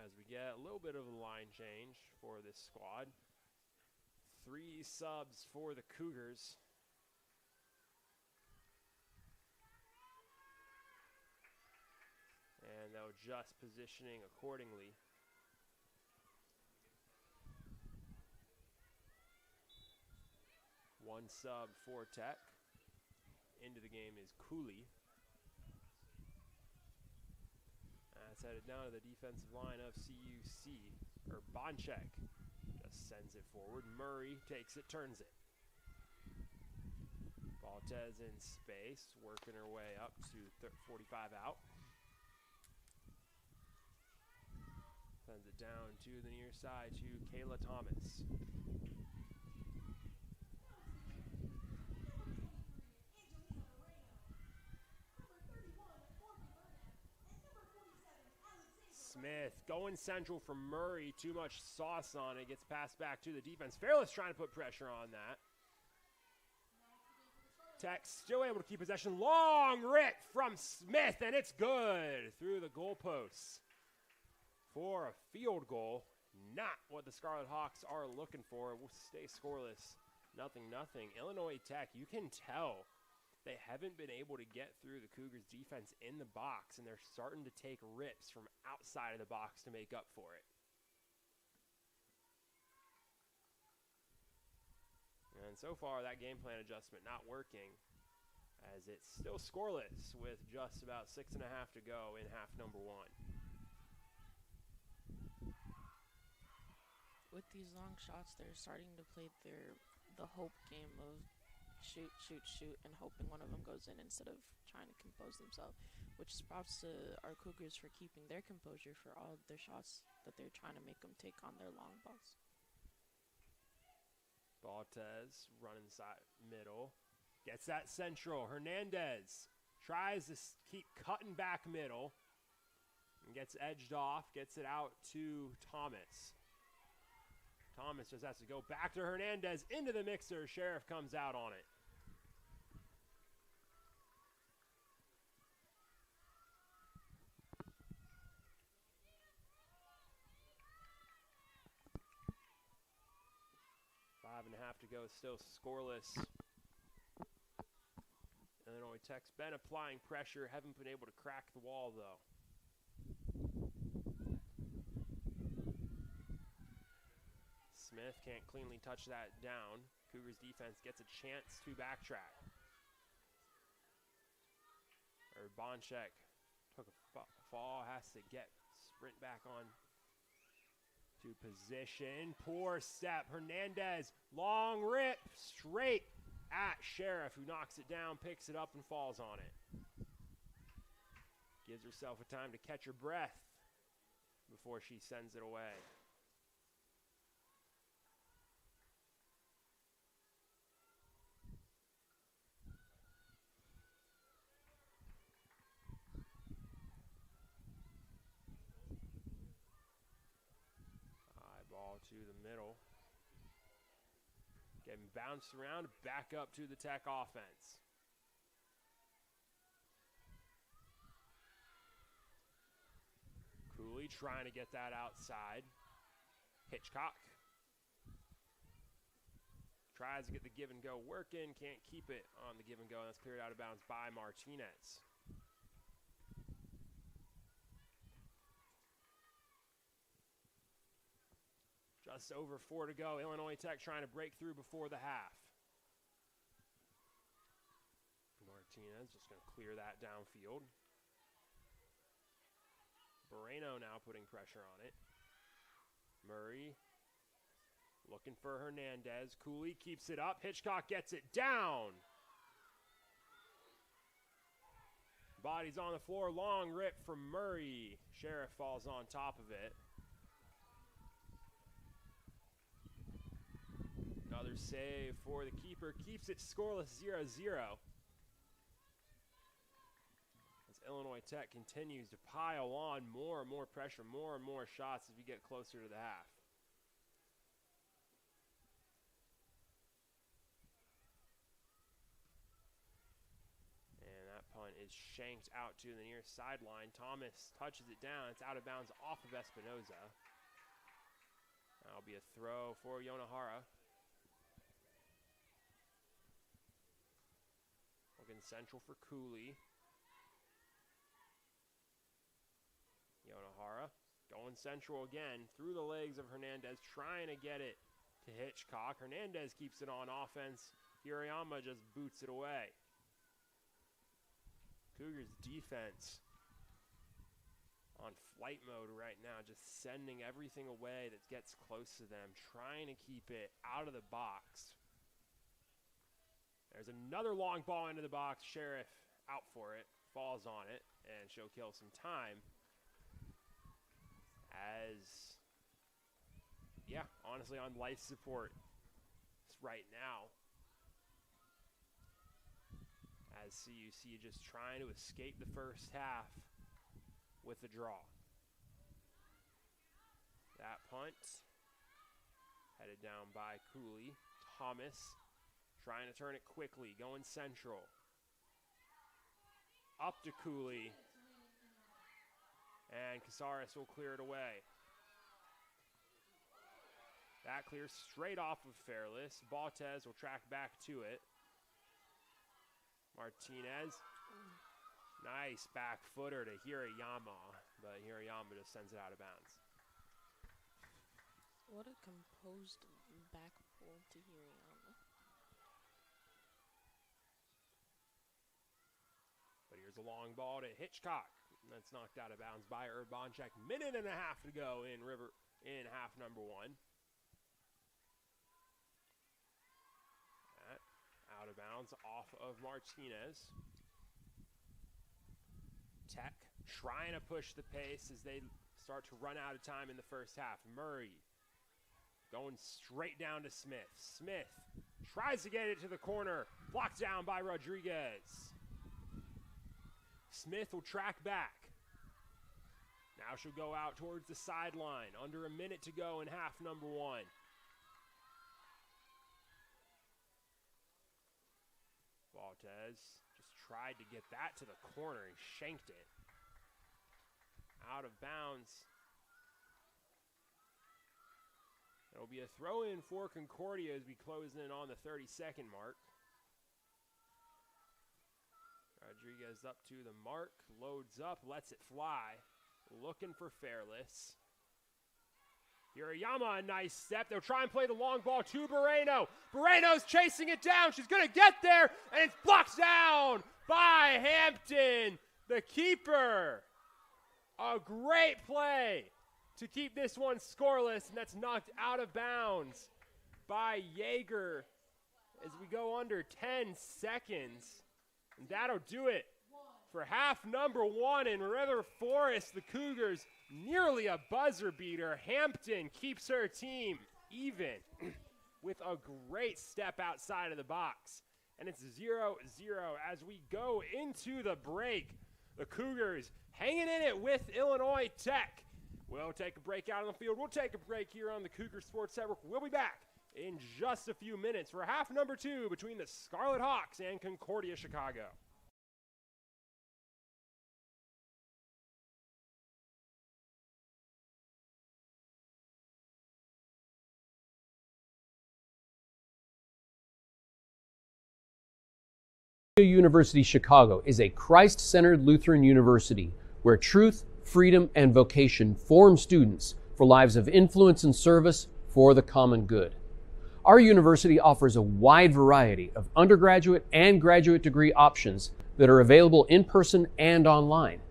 B: As we get a little bit of a line change for this squad. 3 subs for the Cougars. And they'll adjust positioning accordingly. One sub for Tech. Into the game is Cooley. That's headed down to the defensive line of CUC. Or Bonchek just sends it forward. Murray takes it, turns it. Baltez in space, working her way up to 45 out. Sends it down to the near side to Kayla Thomas. Smith going central from Murray. Too much sauce on it. Gets passed back to the defense. Fairless trying to put pressure on that. Tech still able to keep possession. Long rip from Smith, and it's good through the goalposts for a field goal. Not what the Scarlet Hawks are looking for. We'll stay scoreless 0-0. Illinois Tech, you can tell they haven't been able to get through the Cougars defense in the box, and they're starting to take rips from outside of the box to make up for it. And so far, that game plan adjustment not working, as it's still scoreless with just about 6.5 to go in half number 1.
C: With these long shots, they're starting to play the hope game of shoot, shoot, shoot, and hoping one of them goes in instead of trying to compose themselves, which is props to our Cougars for keeping their composure for all of their shots that they're trying to make them take on their long balls.
B: Baltez running side middle. Gets that central. Hernandez tries to keep cutting back middle and gets edged off. Gets it out to Thomas. Thomas just has to go back to Hernandez into the mixer. Sheriff comes out on it. Five and a half to go, still scoreless. Illinois Tech's been applying pressure, haven't been able to crack the wall though. Smith can't cleanly touch that down. Cougars defense gets a chance to backtrack. Bonchek took a fall, has to sprint back on to position. Poor step. Hernandez, long rip, straight at Sheriff, who knocks it down, picks it up, and falls on it. Gives herself a time to catch her breath before she sends it away. Ball to the middle. Getting bounced around, back up to the Tech offense. Cooley trying to get that outside. Hitchcock tries to get the give and go working, can't keep it on the give and go, and that's cleared out of bounds by Martinez. Just over 4 to go. Illinois Tech trying to break through before the half. Martinez just going to clear that downfield. Moreno now putting pressure on it. Murray looking for Hernandez. Cooley keeps it up. Hitchcock gets it down. Body's on the floor. Long rip from Murray. Sheriff falls on top of it. Another save for the keeper. Keeps it scoreless 0-0. As Illinois Tech continues to pile on more and more pressure, more and more shots as we get closer to the half. And that punt is shanked out to the near sideline. Thomas touches it down. It's out of bounds off of Espinoza. That'll be a throw for Yonahara. Looking central for Cooley. Yonahara going central again through the legs of Hernandez, trying to get it to Hitchcock. Hernandez keeps it on offense. Hirayama just boots it away. Cougars defense on flight mode right now, just sending everything away that gets close to them, trying to keep it out of the box. There's another long ball into the box. Sheriff out for it, falls on it, and she'll kill some time. As, yeah, honestly on life support right now. As CUC just trying to escape the first half with the draw. That punt headed down by Cooley. Thomas trying to turn it quickly, going central. Up to Cooley. And Casares will clear it away. That clears straight off of Fairless. Baltez will track back to it. Martinez. Nice back footer to Hirayama, but Hirayama just sends it out of bounds.
C: What a composed back pull to Hirayama.
B: But here's a long ball to Hitchcock. That's knocked out of bounds by Urbanchek. Minute and a half to go in half number one. That out of bounds off of Martinez. Tech trying to push the pace as they start to run out of time in the first half. Murray going straight down to Smith. Smith tries to get it to the corner. Blocked down by Rodriguez. Smith will track back. Now she'll go out towards the sideline. Under a minute to go in half number one. Baltez just tried to get that to the corner and shanked it. Out of bounds. It'll be a throw-in for Concordia as we close in on the 30-second mark. Rodriguez up to the mark, loads up, lets it fly. Looking for Fairless. Hirayama, a nice step. They'll try and play the long ball to Moreno. Moreno's chasing it down. She's going to get there, and it's blocked down by Hampton, the keeper. A great play to keep this one scoreless, and that's knocked out of bounds by Yeager as we go under 10 seconds. And that'll do it for half number one in River Forest. The Cougars nearly a buzzer beater. Hampton keeps her team even with a great step outside of the box. And it's 0-0 as we go into the break. The Cougars hanging in it with Illinois Tech. We'll take a break out on the field. We'll take a break here on the Cougar Sports Network. We'll be back in just a few minutes for half number two between the Scarlet Hawks and Concordia Chicago.
A: University Chicago is a Christ-centered Lutheran university where truth, freedom, and vocation form students for lives of influence and service for the common good. Our university offers a wide variety of undergraduate and graduate degree options that are available in person and online.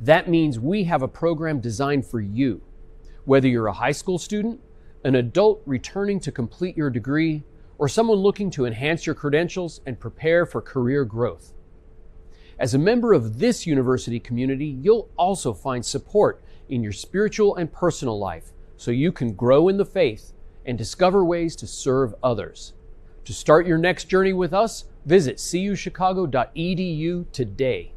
A: That means we have a program designed for you. Whether you're a high school student, an adult returning to complete your degree, or someone looking to enhance your credentials and prepare for career growth. As a member of this university community, you'll also find support in your spiritual and personal life so you can grow in the faith and discover ways to serve others. To start your next journey with us, visit cuchicago.edu today.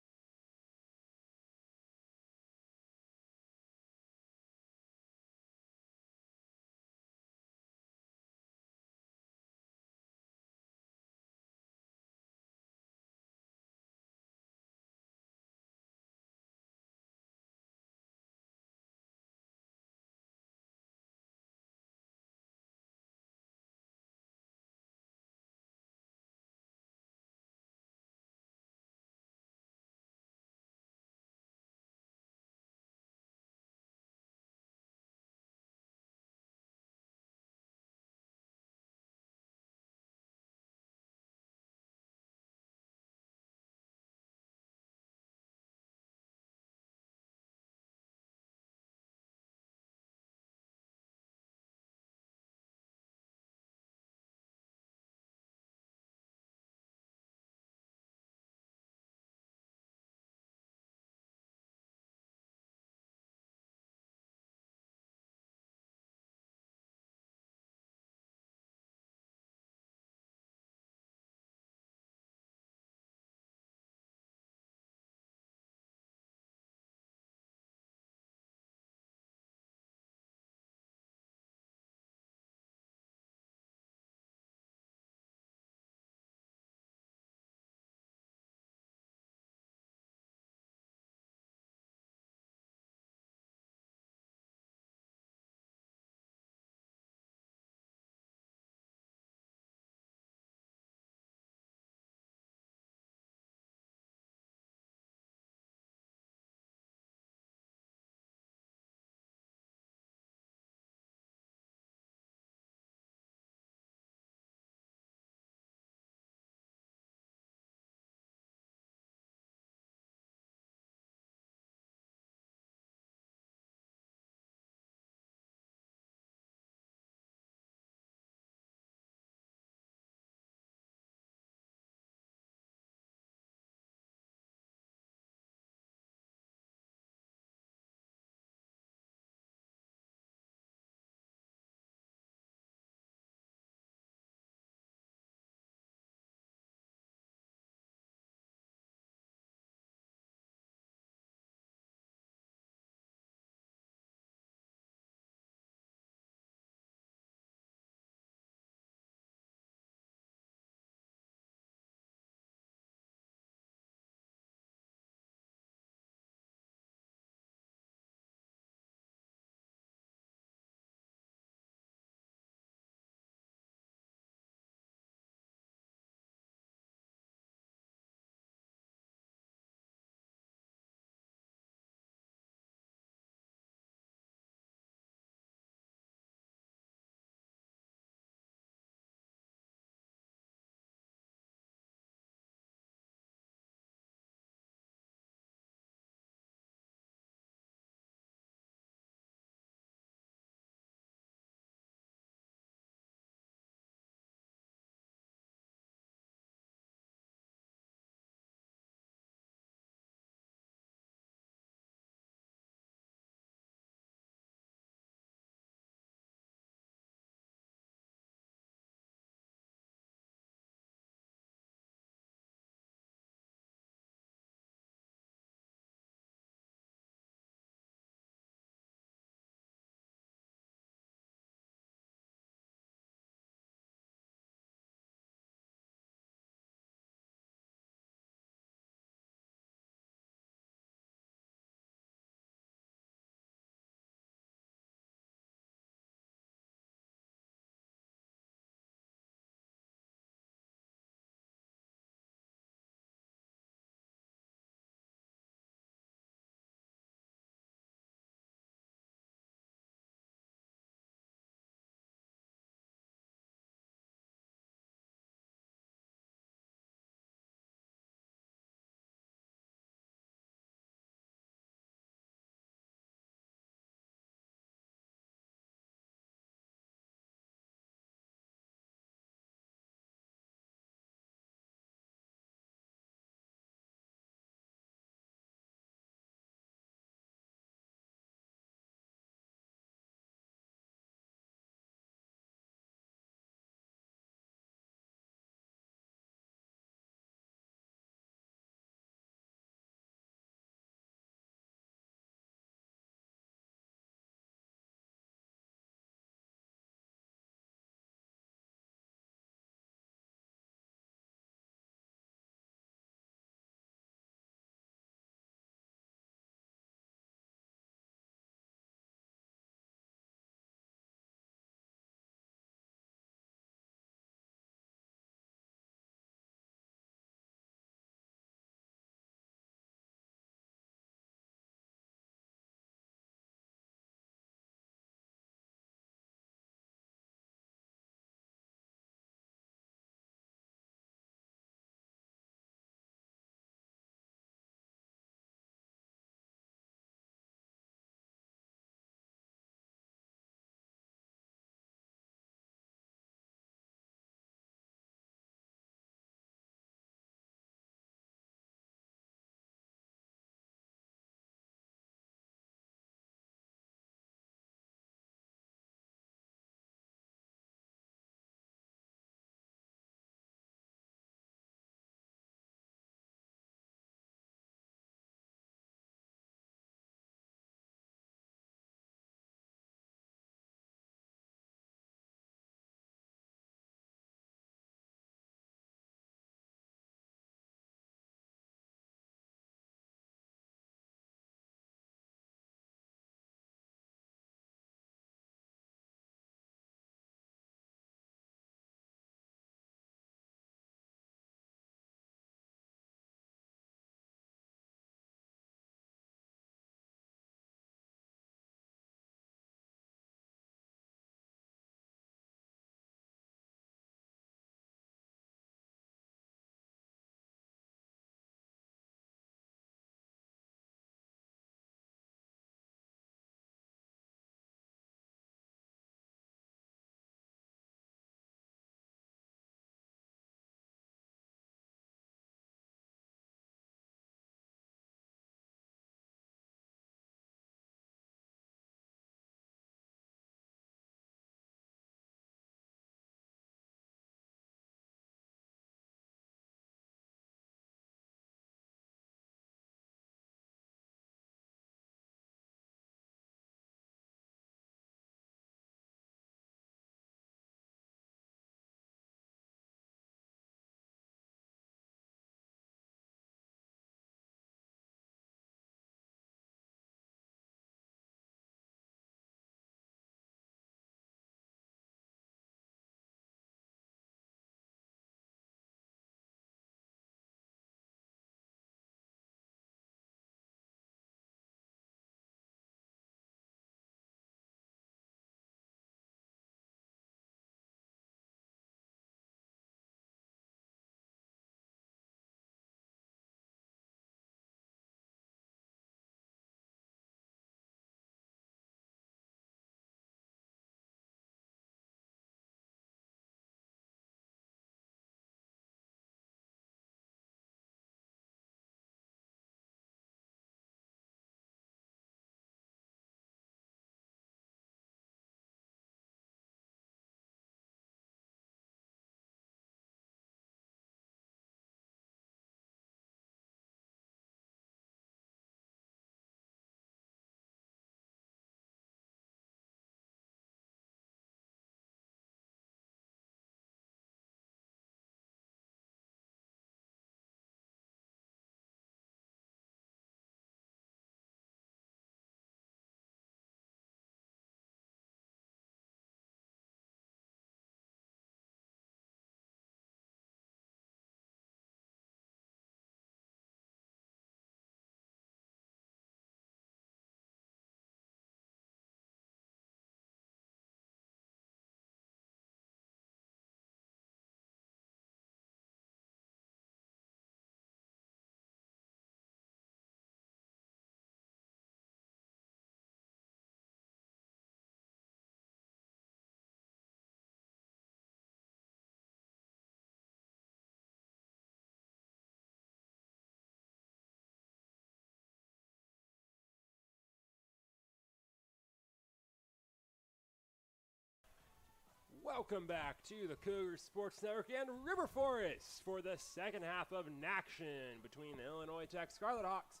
B: Welcome back to the Cougar Sports Network and River Forest for the second half of an action between the Illinois Tech Scarlet Hawks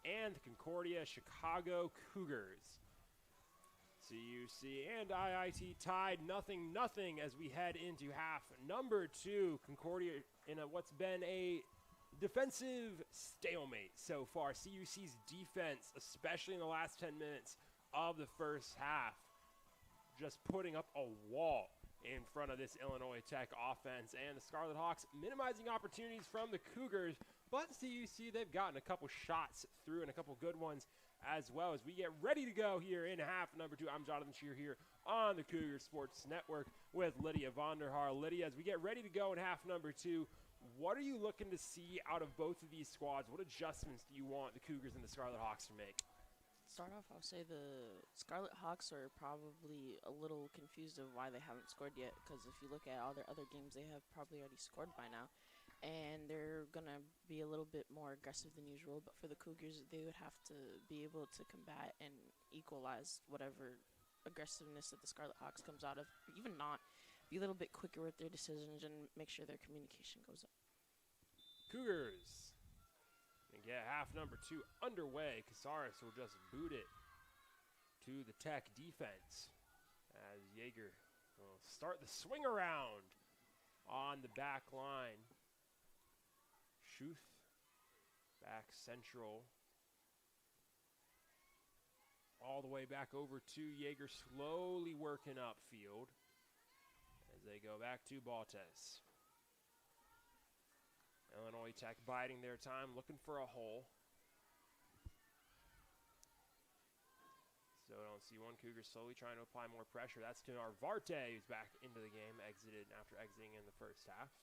B: and the Concordia Chicago Cougars. CUC and IIT tied 0-0 as we head into half number 2. Concordia in what's been a defensive stalemate so far. CUC's defense, especially in the last 10 minutes of the first half, just putting up a wall in front of this Illinois Tech offense, and the Scarlet Hawks minimizing opportunities from the Cougars, but CUC, they've gotten a couple shots through and a couple good ones as well as we get ready to go here in half number 2. I'm Jonathan Shear here on the Cougar Sports Network with Lydia Vonderhaar. Lydia, as we get ready to go in half number 2, what are you looking to see out of both of these squads? What adjustments do you want the Cougars and the Scarlet Hawks to make?
C: Start off, I'll say the Scarlet Hawks are probably a little confused of why they haven't scored yet, because if you look at all their other games, they have probably already scored by now, and they're going to be a little bit more aggressive than usual. But for the Cougars, they would have to be able to combat and equalize whatever aggressiveness that the Scarlet Hawks comes out of, or even not, be a little bit quicker with their decisions and make sure their communication goes up.
B: Cougars and get half number 2 underway. Casares will just boot it to the Tech defense as Jaeger will start the swing around on the back line. Schuth back central. All the way back over to Jaeger, slowly working upfield as they go back to Baltes. Illinois Tech biding their time, looking for a hole. So I don't see one. Cougar slowly trying to apply more pressure. That's to Narvarte, who's back into the game, exited after exiting in the first half.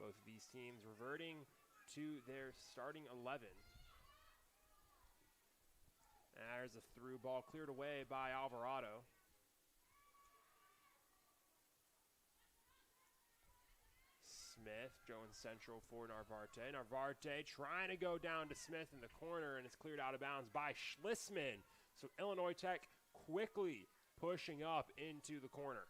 B: Both of these teams reverting to their starting 11. And there's a through ball cleared away by Alvarado. Smith going central for Narvarte. Narvarte trying to go down to Smith in the corner, and it's cleared out of bounds by Schlissman. So Illinois Tech quickly pushing up into the corner.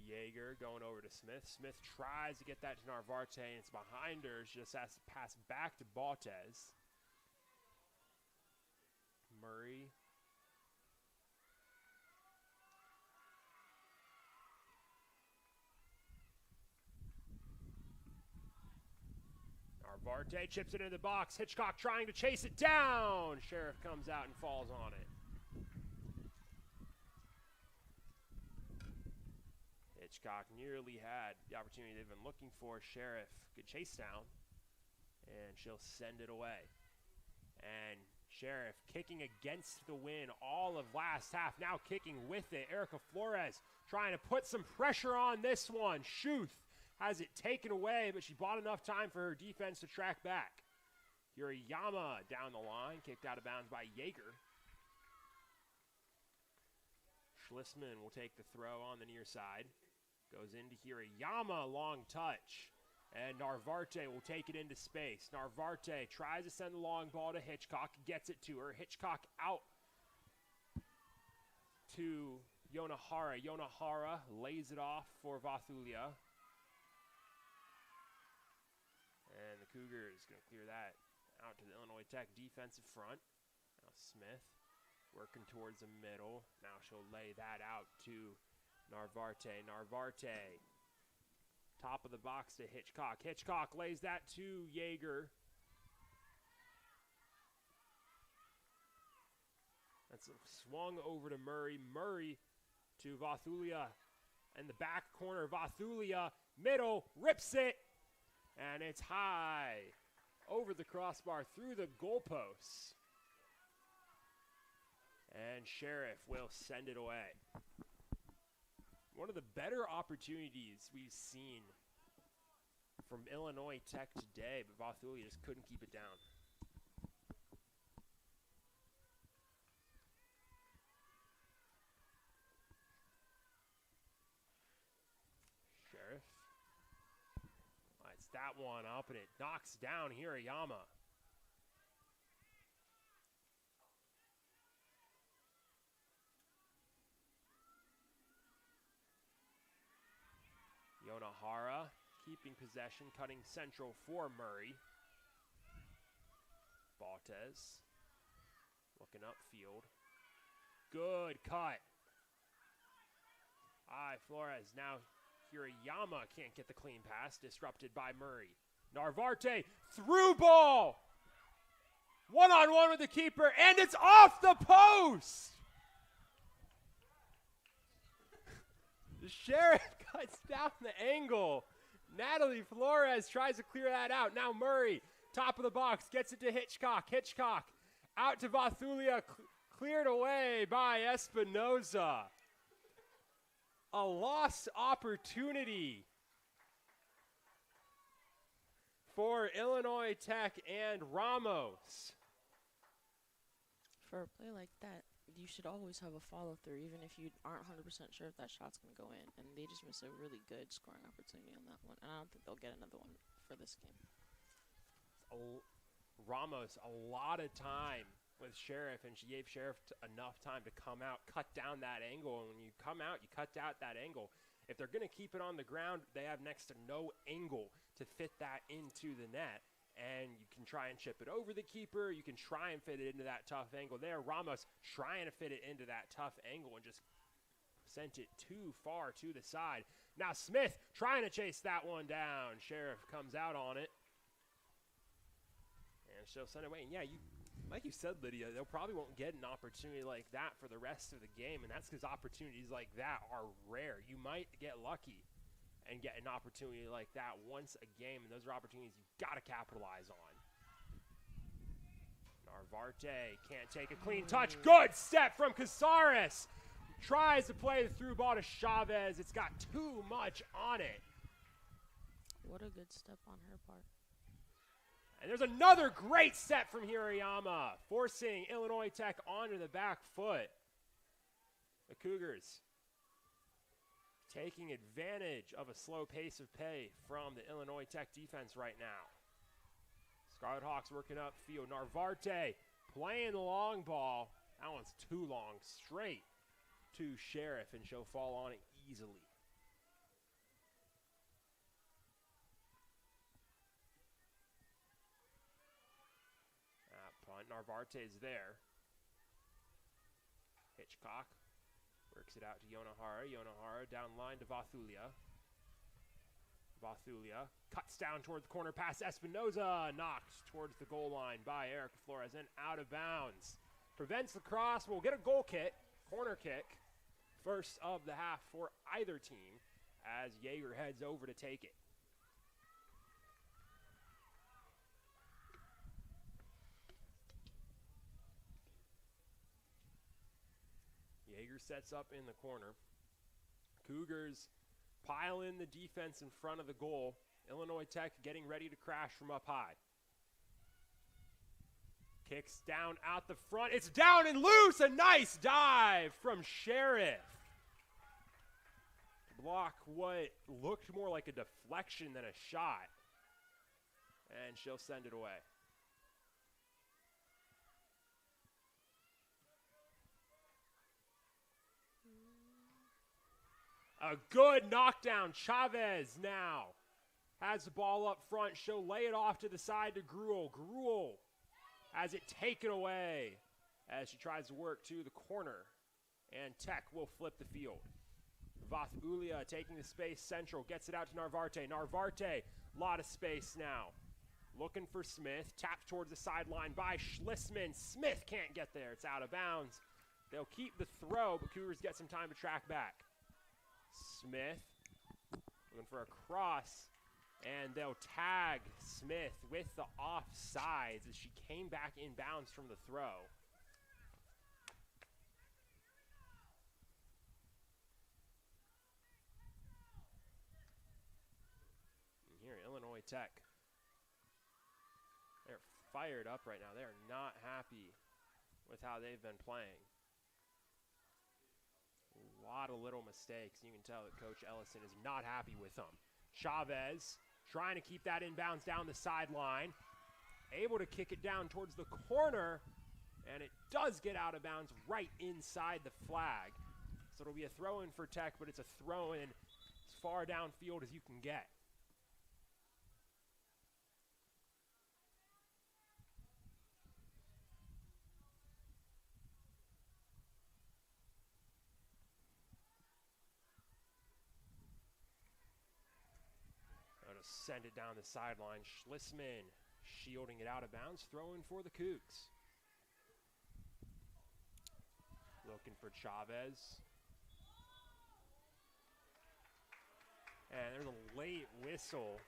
B: Jaeger going over to Smith. Smith tries to get that to Narvarte, and it's behind her. She just has to pass back to Baltes. Murray. Narvarte chips it into the box. Hitchcock trying to chase it down. Sheriff comes out and falls on it. Hitchcock nearly had the opportunity they've been looking for. Sheriff, good chase down, and she'll send it away. And Sheriff kicking against the wind all of last half, now kicking with it. Erica Flores trying to put some pressure on this one. Schuth has it taken away, but she bought enough time for her defense to track back. Hirayama down the line, kicked out of bounds by Jaeger. Schlissman will take the throw on the near side. Goes into Hirayama, long touch. And Narvarte will take it into space. Narvarte tries to send the long ball to Hitchcock, gets it to her. Hitchcock out to Yonahara. Yonahara lays it off for Vathulia. And the Cougars going to clear that out to the Illinois Tech defensive front. Now Smith working towards the middle. Now she'll lay that out to Narvarte. Narvarte. Top of the box to Hitchcock. Hitchcock lays that to Jaeger. That's swung over to Murray. Murray to Vathulia. And the back corner, Vathulia, middle, rips it. And it's high over the crossbar through the goalposts. And Sheriff will send it away. One of the better opportunities we've seen from Illinois Tech today, but Vathulia just couldn't keep it down. Sheriff lights that one up, and it knocks down Hirayama. Yonahara keeping possession, cutting central for Murray. Baltez looking upfield. Good cut. Flores. Now Hirayama can't get the clean pass. Disrupted by Murray. Narvarte, through ball. One-on-one with the keeper, and it's off the post. The Sheriff cuts down the angle. Natalie Flores tries to clear that out. Now Murray, top of the box, gets it to Hitchcock. Hitchcock out to Vathulia, cleared away by Espinoza. A lost opportunity for Illinois Tech and Ramos.
C: For a play like that, you should always have a follow-through, even if you aren't 100% sure if that shot's going to go in. And they just missed a really good scoring opportunity on that one. And I don't think they'll get another one for this game.
B: Ramos, a lot of time with Sheriff, and she gave Sheriff enough time to come out, cut down that angle. And when you come out, you cut out that angle. If they're going to keep it on the ground, they have next to no angle to fit that into the net. And you can try and chip it over the keeper. You can try and fit it into that tough angle there. Ramos trying to fit it into that tough angle and just sent it too far to the side. Now Smith trying to chase that one down. Sheriff comes out on it. And she'll send it away. And yeah, like you said, Lydia, they probably won't get an opportunity like that for the rest of the game. And that's because opportunities like that are rare. You might get lucky and get an opportunity like that once a game, and those are opportunities you've got to capitalize on. Narvarte can't take a clean touch. Good step from Casares. Tries to play the through ball to Chavez. It's got too much on it.
C: What a good step on her part.
B: And there's another great step from Hirayama, forcing Illinois Tech onto the back foot. The Cougars taking advantage of a slow pace of play from the Illinois Tech defense right now. Scarlet Hawks working upfield. Narvarte playing the long ball. That one's too long. Straight to Sheriff, and she'll fall on it easily. Punt. Narvarte's there. Hitchcock works it out to Yonahara. Yonahara down line to Vathulia. Vathulia cuts down toward the corner pass. Espinoza knocked towards the goal line by Erica Flores and out of bounds. Prevents the cross. We'll get a goal kick, corner kick, first of the half for either team as Jaeger heads over to take it. Jaeger sets up in the corner. Cougars pile in the defense in front of the goal. Illinois Tech getting ready to crash from up high. Kicks down out the front. It's down and loose. A nice dive from Sheriff. Block what looked more like a deflection than a shot. And she'll send it away. A good knockdown. Chavez now has the ball up front. She'll lay it off to the side to Gruel. Gruel has it taken away as she tries to work to the corner. And Tech will flip the field. Vathulia taking the space central. Gets it out to Narvarte. Narvarte, a lot of space now. Looking for Smith. Tapped towards the sideline by Schlissman. Smith can't get there. It's out of bounds. They'll keep the throw, but Cougars get some time to track back. Smith looking for a cross, and they'll tag Smith with the offsides as she came back in bounds from the throw. And here, Illinois Tech, they're fired up right now. They are not happy with how they've been playing. A lot of little mistakes. You can tell that Coach Ellison is not happy with them. Chavez trying to keep that inbounds down the sideline. Able to kick it down towards the corner, and it does get out of bounds right inside the flag. So it'll be a throw-in for Tech, but it's a throw-in as far downfield as you can get. Send it down the sideline. Schlissman shielding it out of bounds. Throwing for the Cougs. Looking for Chavez. And there's a late whistle.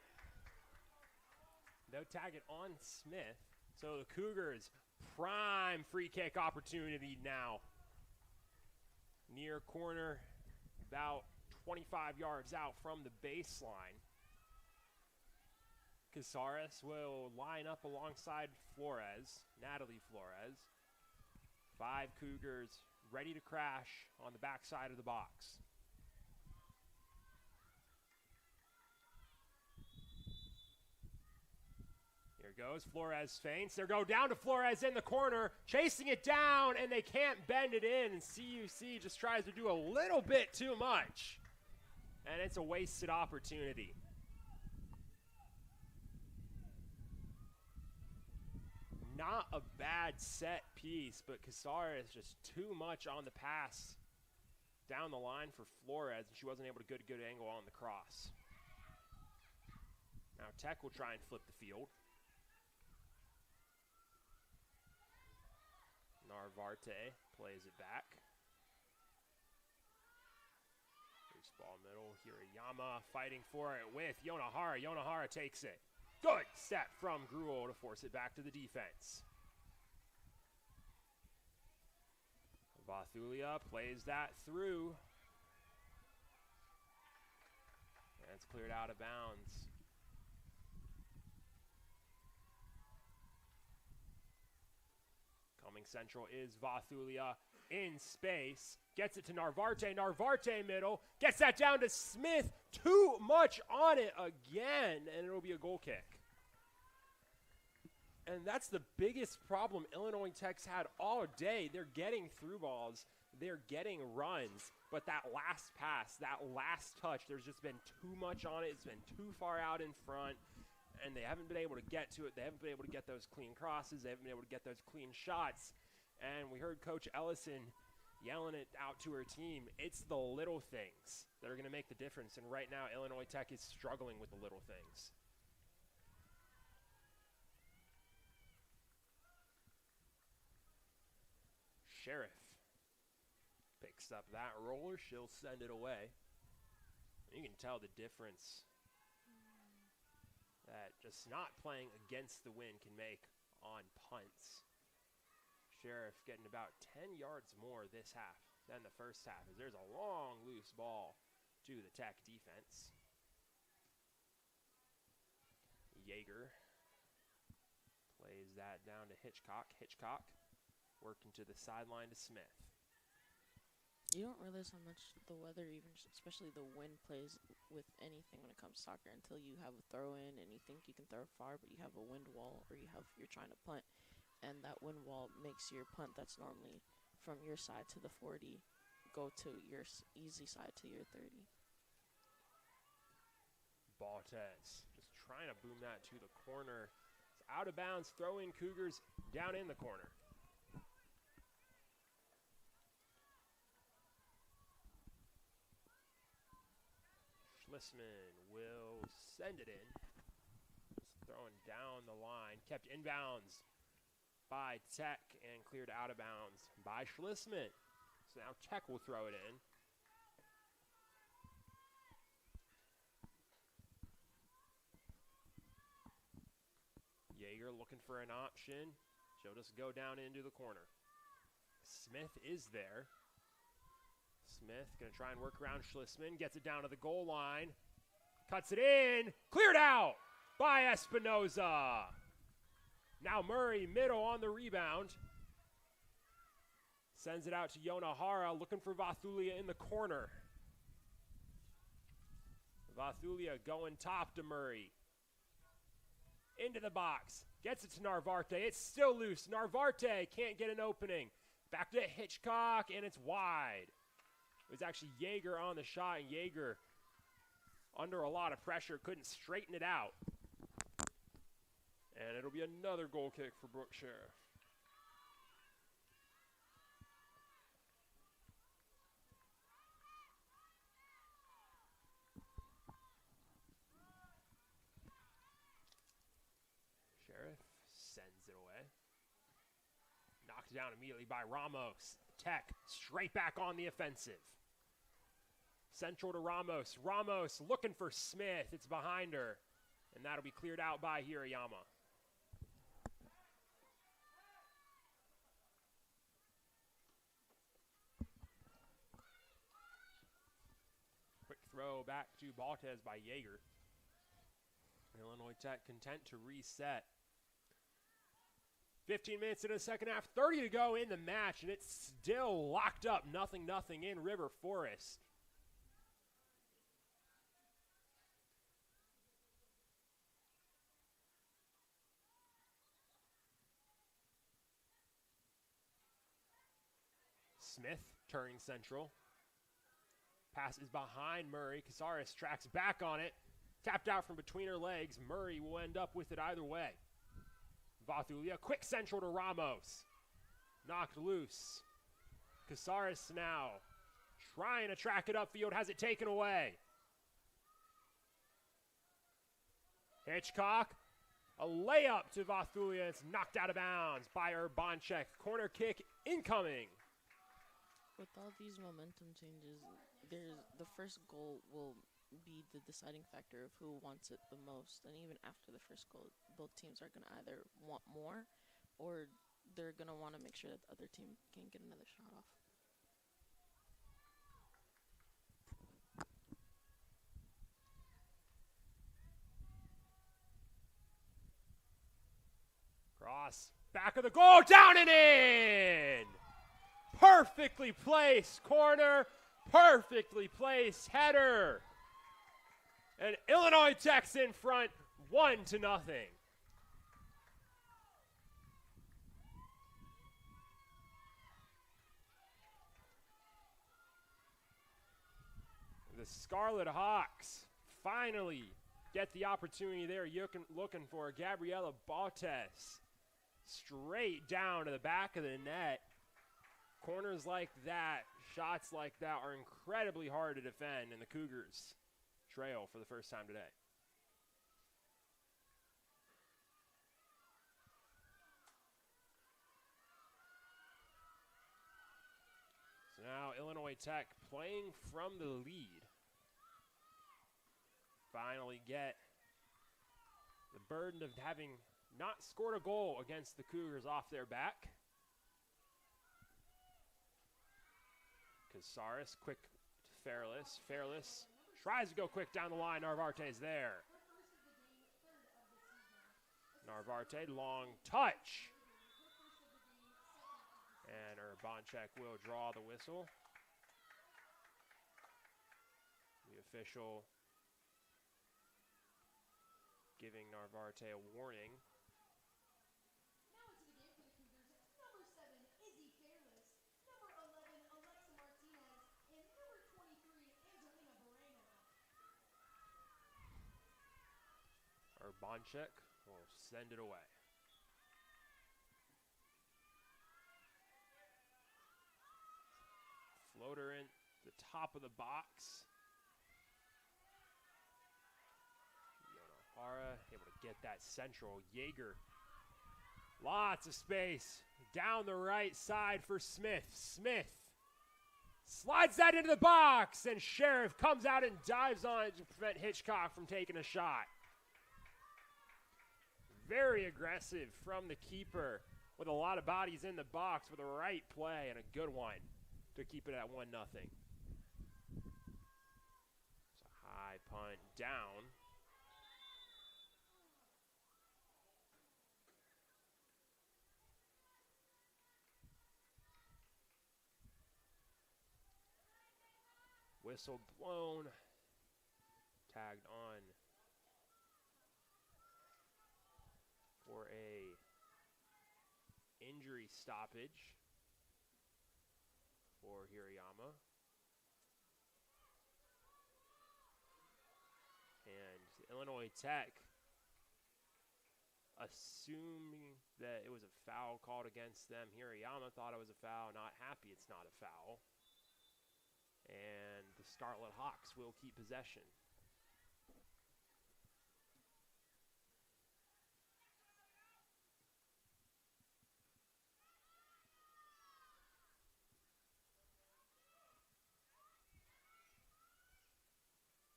B: No tag it on Smith. So the Cougars, prime free kick opportunity now. Near corner, about 25 yards out from the baseline. Casares will line up alongside Flores, Natalie Flores. 5 Cougars ready to crash on the backside of the box. Here goes, Flores feints. They go down to Flores in the corner, chasing it down, and they can't bend it in. And CUC just tries to do a little bit too much. And it's a wasted opportunity. Not a bad set piece, but Casares just too much on the pass down the line for Flores, and she wasn't able to get a good angle on the cross. Now Tech will try and flip the field. Narvarte plays it back. Loose ball middle. Hirayama fighting for it with Yonahara. Yonahara takes it. Good set from Gruel to force it back to the defense. Vathulia plays that through. And it's cleared out of bounds. Coming central is Vathulia in space. Gets it to Narvarte. Narvarte middle. Gets that down to Smith. Too much on it again. And it'll be a goal kick. And that's the biggest problem Illinois Tech's had all day. They're getting through balls. They're getting runs. But that last pass, that last touch, there's just been too much on it. It's been too far out in front. And they haven't been able to get to it. They haven't been able to get those clean crosses. They haven't been able to get those clean shots. And we heard Coach Ellison yelling it out to her team. It's the little things that are going to make the difference. And right now, Illinois Tech is struggling with the little things. Sheriff picks up that roller. She'll send it away. You can tell the difference that just not playing against the wind can make on punts. Sheriff getting about 10 yards more this half than the first half, as there's a long loose ball to the Tech defense. Yeager plays that down to Hitchcock. Hitchcock working to the sideline to Smith.
C: You don't realize how much the weather, even especially the wind, plays with anything when it comes to soccer until you have a throw in and you think you can throw far, but you have a wind wall or you're trying to punt, and that wind wall makes your punt that's normally from your side to the 40 go to your easy side to your 30.
B: Baltez just trying to boom that to the corner. It's out of bounds. Throw in Cougars down in the corner. Schlissman will send it in. Just throwing down the line. Kept inbounds by Tech and cleared out of bounds by Schlissman. So now Tech will throw it in. Yeager looking for an option. She'll just go down into the corner. Smith is there. Smith going to try and work around Schlissman. Gets it down to the goal line. Cuts it in. Cleared out by Espinoza. Now Murray, middle on the rebound. Sends it out to Yonahara, looking for Vathulia in the corner. Vathulia going top to Murray. into the box. Gets it to Narvarte. It's still loose. Narvarte can't get an opening. Back to Hitchcock, and it's wide. It was actually Yeager on the shot, and Yeager, under a lot of pressure, couldn't straighten it out. And it'll be another goal kick for Brooke Sheriff. Sheriff sends it away. Knocked down immediately by Ramos. Tech straight back on the offensive. Central to Ramos. Ramos looking for Smith. It's behind her. And that'll be cleared out by Hirayama. Quick throw back to Baltez by Yeager. Illinois Tech content to reset. 15 minutes into the second half, 30 to go in the match, and it's still locked up 0-0 in River Forest. Smith turning central. Passes behind Murray. Casares tracks back on it. Tapped out from between her legs. Murray will end up with it either way. Vathulia, quick central to Ramos. Knocked loose. Casares now trying to track it upfield. Has it taken away. Hitchcock. A layup to Vathulia. It's knocked out of bounds by Urbanchek. Corner kick incoming.
C: With all these momentum changes, the first goal will be the deciding factor of who wants it the most. And even after the first goal, both teams are going to either want more or they're going to want to make sure that the other team can get another shot off.
B: Cross, back of the goal, down and in! Perfectly placed corner, perfectly placed header. And Illinois Tech's in front, 1-0. The Scarlet Hawks finally get the opportunity they're looking for. Gabriela Baltes straight down to the back of the net. Corners like that, shots like that are incredibly hard to defend, and the Cougars trail for the first time today. So now Illinois Tech playing from the lead. Finally get the burden of having not scored a goal against the Cougars off their back. Casares, quick to Fairless. Fairless tries to go quick down the line. Narvarte's there. Narvarte, long touch. And Urbanchek will draw the whistle. The official giving Narvarte a warning. Urbanchek will send it away. Floater in the top of the box. Yonohara able to get that central. Yeager. Lots of space. Down the right side for Smith. Smith slides that into the box, and Sheriff comes out and dives on it to prevent Hitchcock from taking a shot. Very aggressive from the keeper with a lot of bodies in the box with a right play and a good one to keep it at 1-0. It's a high punt down. Whistle blown. Tagged on. for a injury stoppage for Hirayama. And Illinois Tech, assuming that it was a foul called against them, Hirayama thought it was a foul, not happy it's not a foul. And the Scarlet Hawks will keep possession.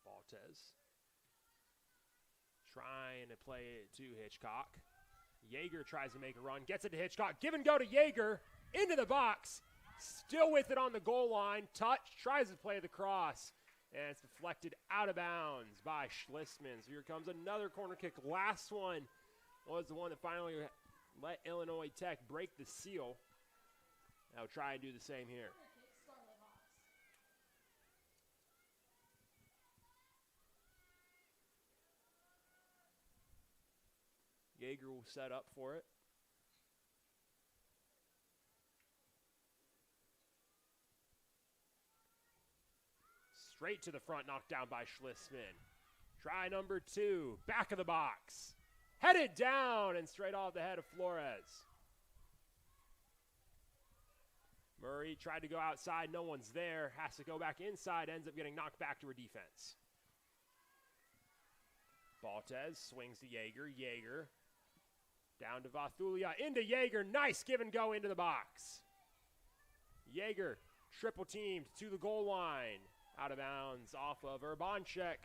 B: Baltez trying to play it to Hitchcock. Yeager tries to make a run, gets it to Hitchcock. Give and go to Yeager, into the box. Still with it on the goal line. Touch, tries to play the cross. And it's deflected out of bounds by Schlissman. So here comes another corner kick. Last one was the one that finally let Illinois Tech break the seal. They'll try and do the same here. Yeager will set up for it. Straight to the front, knocked down by Schlissman. Try number 2, back of the box. Headed down and straight off the head of Flores. Murray tried to go outside, no one's there. Has to go back inside, ends up getting knocked back to her defense. Baltez swings to Yeager. Yeager down to Vathulia, into Yeager. Nice give and go into the box. Yeager triple teamed to the goal line. Out of bounds off of Urbanchek.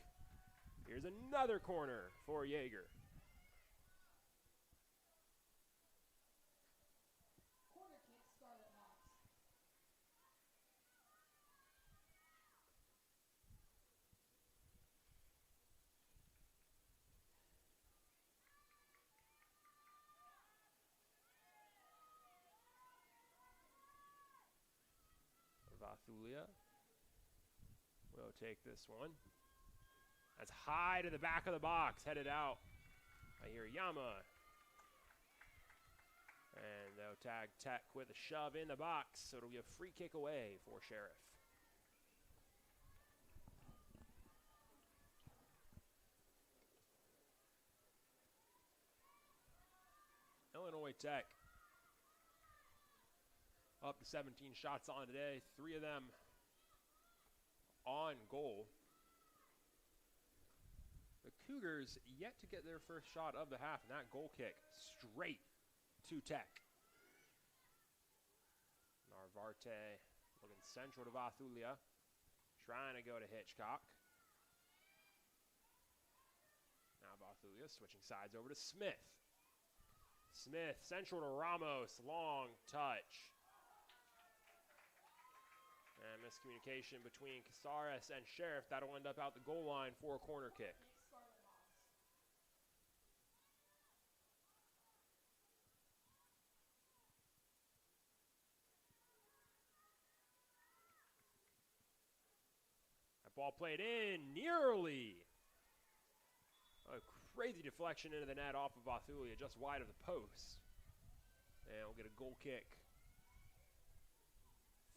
B: Here's another corner for Yeager.
D: Corner kick, Scarlet Hawks.
B: Vathulia will take this one. That's high to the back of the box, headed out by Hirayama. And they'll tag Tech with a shove in the box, so it'll be a free kick away for Sheriff. Illinois Tech up to 17 shots on today, 3 of them on goal. The Cougars yet to get their first shot of the half, and that goal kick straight to Tech. Narvarte looking central to Vathulia, trying to go to Hitchcock. Now Vathulia switching sides over to Smith. Smith central to Ramos, long touch. And miscommunication between Casares and Sheriff. That'll end up out the goal line for a corner kick. That ball played in nearly. A crazy deflection into the net off of Vathulia, just wide of the post. And we'll get a goal kick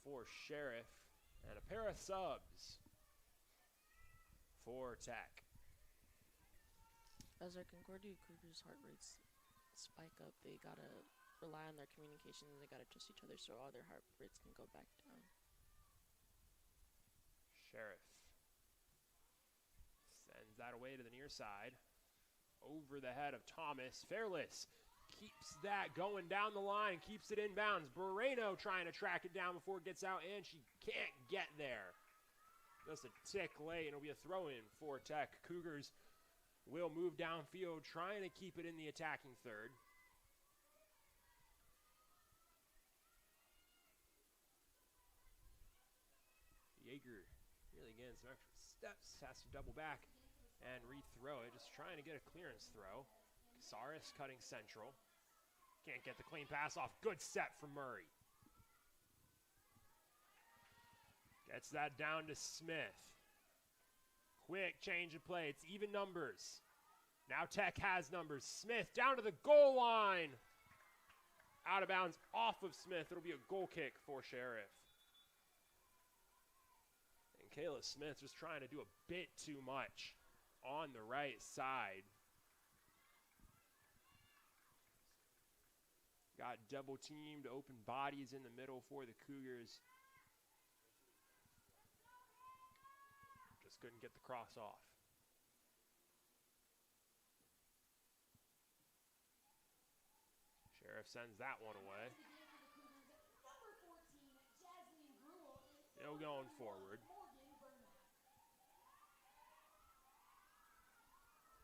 B: for Sheriff, and a pair of subs for Tech.
C: As our Concordia Cougars' heart rates spike up, they gotta rely on their communication, and they gotta trust each other so all their heart rates can go back down.
B: Sheriff sends that away to the near side, over the head of Thomas. Fairless keeps that going down the line, keeps it inbounds. Moreno trying to track it down before it gets out, and she can't get there. Just a tick late, and it'll be a throw-in for Tech. Cougars will move downfield, trying to keep it in the attacking third. Yeager really getting some extra steps, has to double back and rethrow it, just trying to get a clearance throw. Casares cutting central. Can't get the clean pass off. Good set from Murray. Gets that down to Smith. Quick change of play. It's even numbers. Now Tech has numbers. Smith down to the goal line. Out of bounds off of Smith. It'll be a goal kick for Sheriff. And Kayla Smith just trying to do a bit too much on the right side. Got double teamed, open bodies in the middle for the Cougars. Just couldn't get the cross off. Sheriff sends that one away. Still going forward.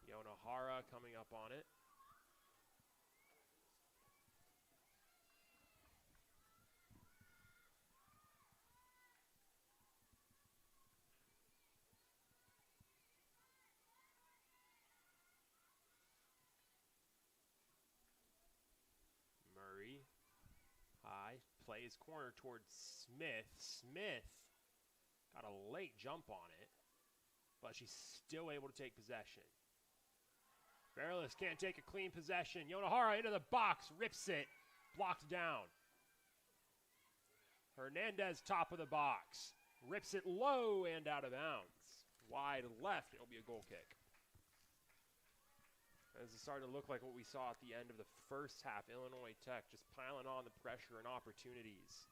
B: Yonahara coming up on it. High, plays corner towards Smith. Smith got a late jump on it, but she's still able to take possession. Fairless can't take a clean possession. Yonahara into the box, rips it, blocked down. Hernandez top of the box, rips it low and out of bounds. Wide left, it'll be a goal kick. As it's starting to look like what we saw at the end of the first half, Illinois Tech just piling on the pressure and opportunities.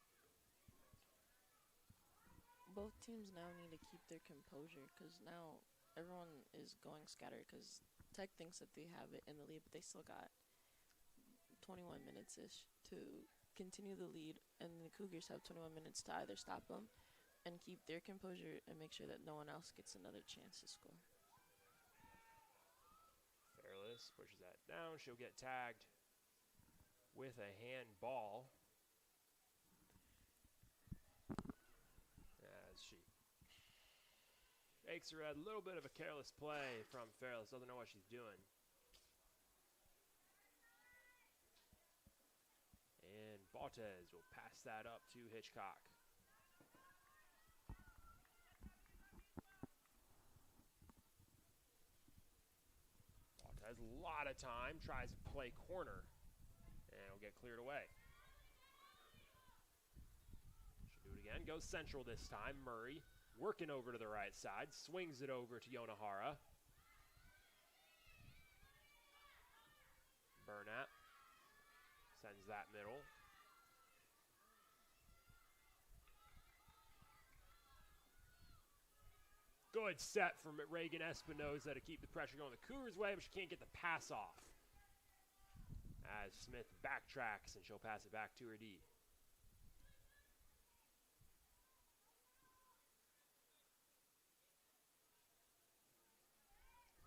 C: Both teams now need to keep their composure because now everyone is going scattered because Tech thinks that they have it in the lead, but they still got 21 minutes-ish to continue the lead, and the Cougars have 21 minutes to either stop them and keep their composure and make sure that no one else gets another chance to score.
B: Pushes that down. She'll get tagged with a handball. As she shakes her head. A little bit of a careless play from Fairless. Doesn't know what she's doing. And Baltez will pass that up to Hitchcock. Has a lot of time, tries to play corner, and it'll get cleared away. She'll do it again, goes central this time. Murray working over to the right side, swings it over to Yonahara. Burnett sends that middle. Good set from Reagan Espinoza to keep the pressure going the Cougars' way, but she can't get the pass off. As Smith backtracks, and she'll pass it back to her D.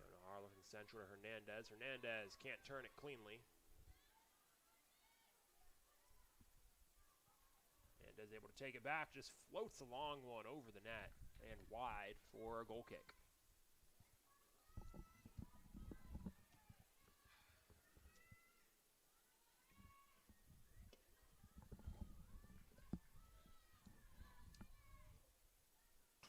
B: Yonahara looking central to Hernandez. Hernandez can't turn it cleanly. Hernandez able to take it back, just floats a long one over the net and wide for a goal kick.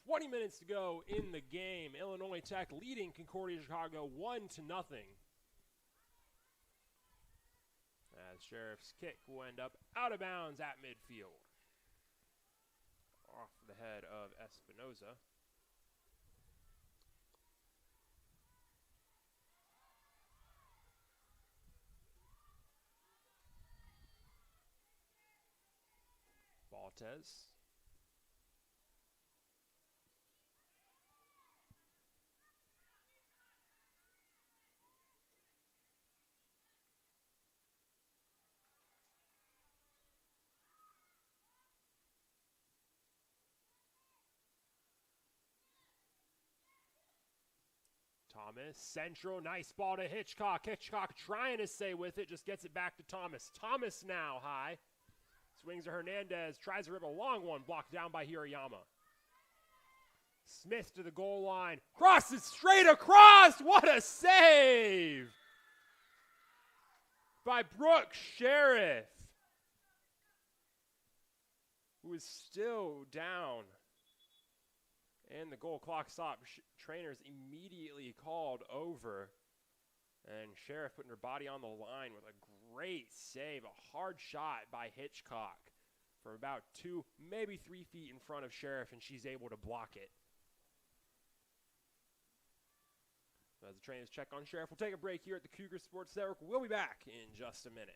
B: "20 minutes to go in the game. Illinois Tech leading Concordia Chicago 1-0. As Sheriff's kick will end up out of bounds at midfield. Off the head of Espinoza. Baltez. Thomas, central, nice ball to Hitchcock. Hitchcock trying to stay with it, just gets it back to Thomas. Thomas now high. Swings to Hernandez, tries to rip a long one, blocked down by Hirayama. Smith to the goal line, crosses straight across. What a save by Brooke Sheriff, who is still down. And the goal clock stop. Trainers immediately called over And Sheriff putting her body on the line with a great save, a hard shot by Hitchcock from about 2, maybe 3 feet in front of Sheriff, and she's able to block it. As the trainers check on Sheriff, we'll take a break here at the Cougar Sports Network. We'll be back in just a minute.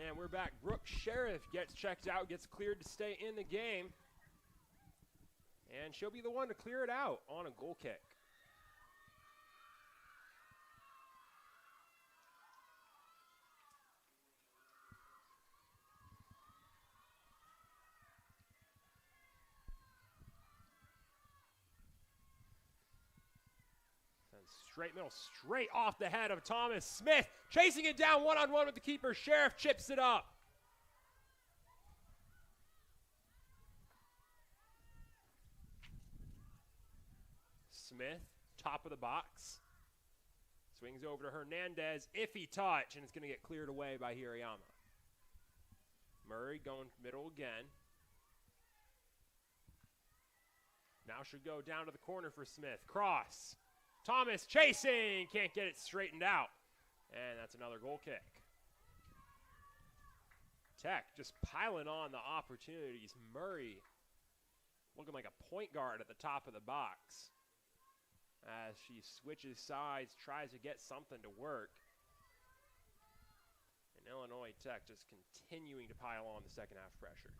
B: And we're back. Brooke Sheriff gets checked out, gets cleared to stay in the game. And she'll be the one to clear it out on a goal kick. Straight middle, straight off the head of Thomas Smith. Chasing it down one-on-one with the keeper. Sheriff chips it up. Smith, top of the box. Swings over to Hernandez. Iffy touch, and it's going to get cleared away by Hirayama. Murray going middle again. Now should go down to the corner for Smith. Cross. Thomas chasing, can't get it straightened out. And that's another goal kick. Tech just piling on the opportunities. Murray looking like a point guard at the top of the box as she switches sides, tries to get something to work. And Illinois Tech just continuing to pile on the second half pressure.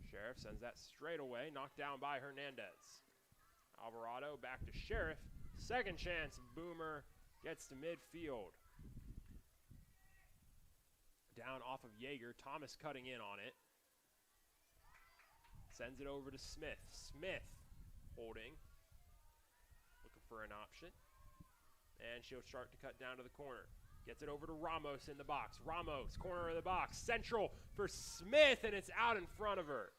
B: Sheriff sends that straight away, knocked down by Hernandez. Alvarado back to Sheriff. Second chance, Boomer gets to midfield. Down off of Yeager. Thomas cutting in on it. Sends it over to Smith. Smith holding. Looking for an option. And she'll start to cut down to the corner. Gets it over to Ramos in the box. Ramos, corner of the box. Central for Smith, and it's out in front of her.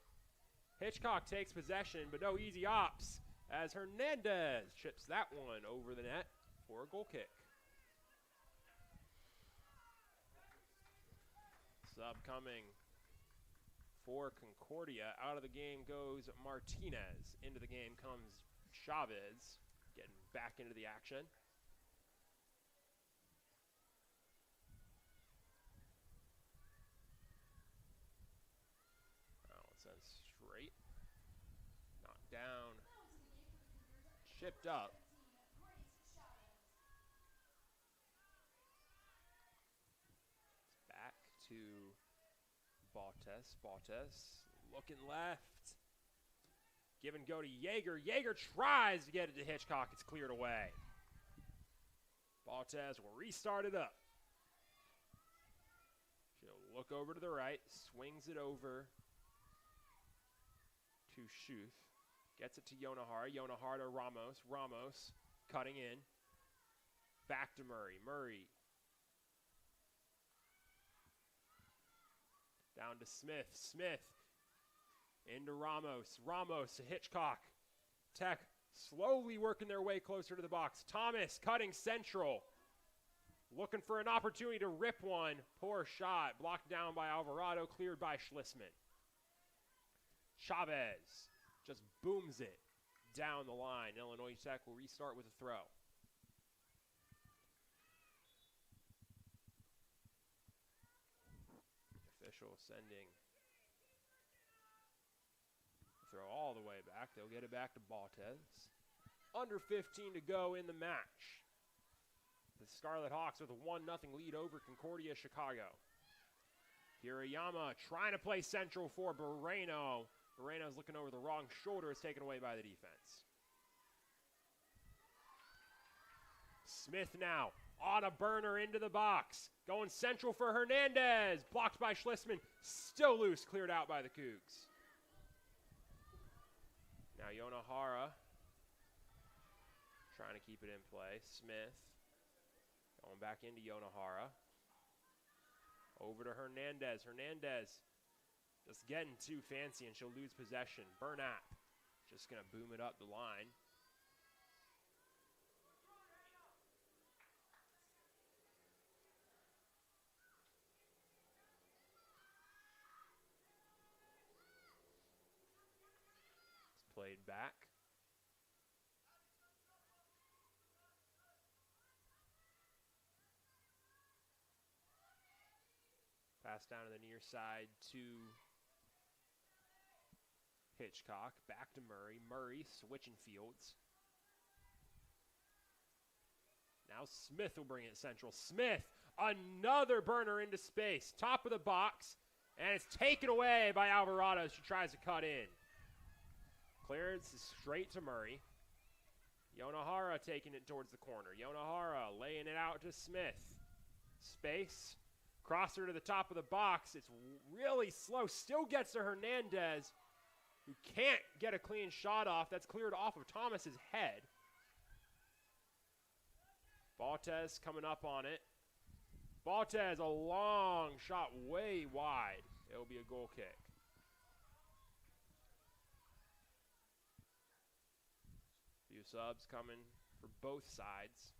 B: Hitchcock takes possession, but no easy ops, as Hernandez chips that one over the net for a goal kick. Sub coming for Concordia. Out of the game goes Martinez. Into the game comes Chavez, getting back into the action. Oh, it says straight. Knocked down. Chipped up. Back to Baltes. Baltes looking left. Give and go to Yeager. Yeager tries to get it to Hitchcock. It's cleared away. Baltes will restart it up. She'll look over to the right. Swings it over to Schuth. Gets it to Yonahar. Yonahar to Ramos. Ramos cutting in. Back to Murray. Murray. Down to Smith. Smith into Ramos. Ramos to Hitchcock. Tech slowly working their way closer to the box. Thomas cutting central. looking for an opportunity to rip one. Poor shot. Blocked down by Alvarado, cleared by Schlissman. Chavez just booms it down the line. Illinois Tech will restart with a throw. Official sending the throw all the way back. They'll get it back to Baltez. Under 15 to go in the match. The Scarlet Hawks with a 1-0 lead over Concordia Chicago. Hirayama trying to play central for Moreno. Moreno's looking over the wrong shoulder. It's taken away by the defense. Smith now on a burner into the box. Going central for Hernandez. Blocked by Schlissman. Still loose. Cleared out by the Cougs. Now Yonohara trying to keep it in play. Smith going back into Yonohara. Over to Hernandez. Hernandez just getting too fancy and she'll lose possession. Burnap just going to boom it up the line. It's played back. Pass down to the near side to Hitchcock. Back to Murray. Murray switching fields. Now Smith will bring it central. Smith, another burner into space. Top of the box. And it's taken away by Alvarado as she tries to cut in. Clearance is straight to Murray. Yonohara taking it towards the corner. Yonohara laying it out to Smith. Space. Crosser to the top of the box. It's really slow. Still gets to Hernandez, who can't get a clean shot off. That's cleared off of Thomas's head. Baltez coming up on it. Baltez, a long shot way wide. It'll be a goal kick. Few subs coming for both sides.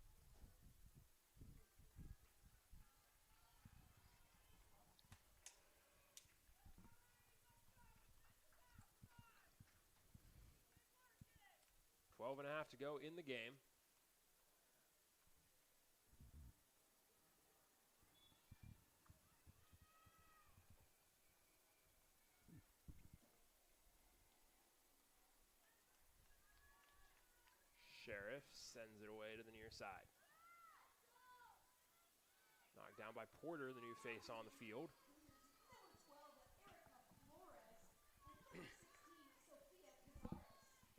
B: Twelve and a half to go in the game. Sheriff sends it away to the near side. Knocked down by Porter, the new face on the field.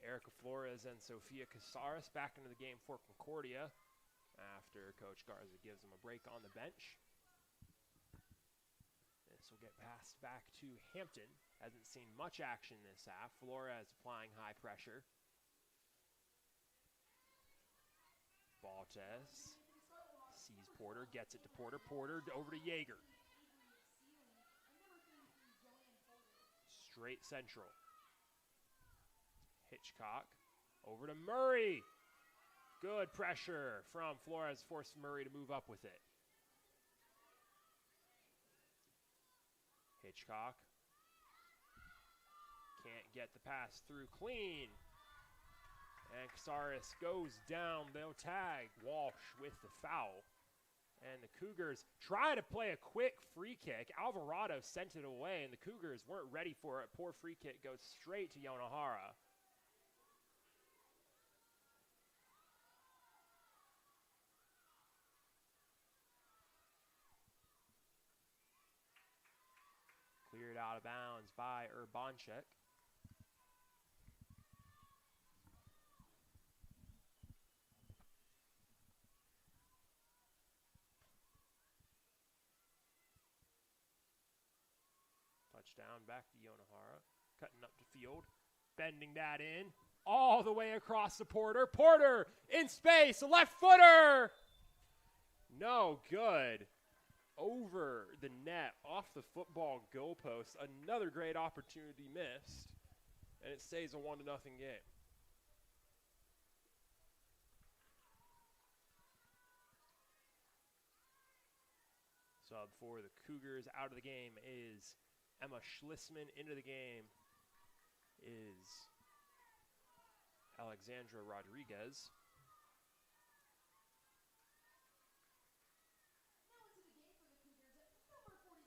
B: Erica Flores and Sofia Casares back into the game for Concordia after Coach Garza gives them a break on the bench. This will get passed back to Hampton. Hasn't seen much action this half. Flores applying high pressure. Baltez sees Porter, gets it to Porter. Porter over to Yeager. Straight central. Hitchcock over to Murray. Good pressure from Flores, forced Murray to move up with it. Hitchcock can't get the pass through clean. And Casares goes down. They'll tag Walsh with the foul. And the Cougars try to play a quick free kick. Alvarado sent it away, and the Cougars weren't ready for it. Poor free kick goes straight to Yonohara. Cleared out of bounds by Urbanchik. Touchdown back to Yonohara. Cutting up to field. Bending that in. All the way across the Porter. Porter in space. A left footer. No good. Over the net, off the football goalpost. Another great opportunity missed. And it stays a 1-0 game. Sub for the Cougars out of the game is Emma Schlissman. Into the game is Alexandra Rodriguez.
D: Now into the game for the Cougars at number 47,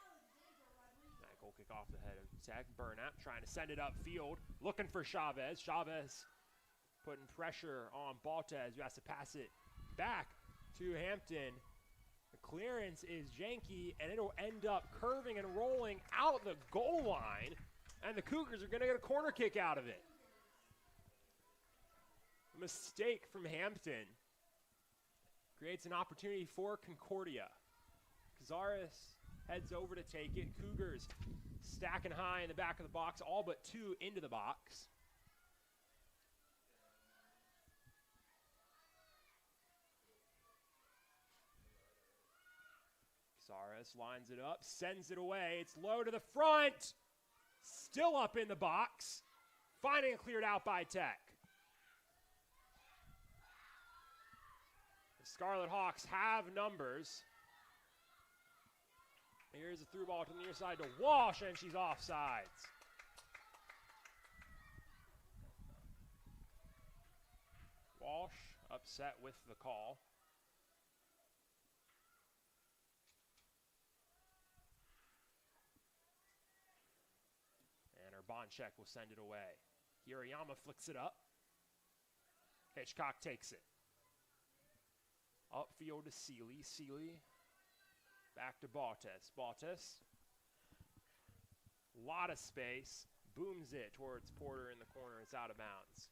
D: Alexandra Rodriguez.
B: That goal kick off the head of Tech. Burnap trying to send it upfield, looking for Chavez. Chavez putting pressure on Baltez, who has to pass it back to Hampton. The clearance is janky, and it'll end up curving and rolling out the goal line, and the Cougars are going to get a corner kick out of it. A mistake from Hampton creates an opportunity for Concordia. Cazares heads over to take it. Cougars stacking high in the back of the box, all but two into the box. Cazares lines it up, sends it away. It's low to the front. Still up in the box. Finding it cleared out by Tech. The Scarlet Hawks have numbers. Here's a through ball to the near side to Walsh, and she's offsides. Walsh upset with the call. And Urbanchek will send it away. Hirayama flicks it up. Hitchcock takes it. Upfield to Seeley. Seeley back to Baltes. Baltes. A lot of space. Booms it towards Porter in the corner. It's out of bounds.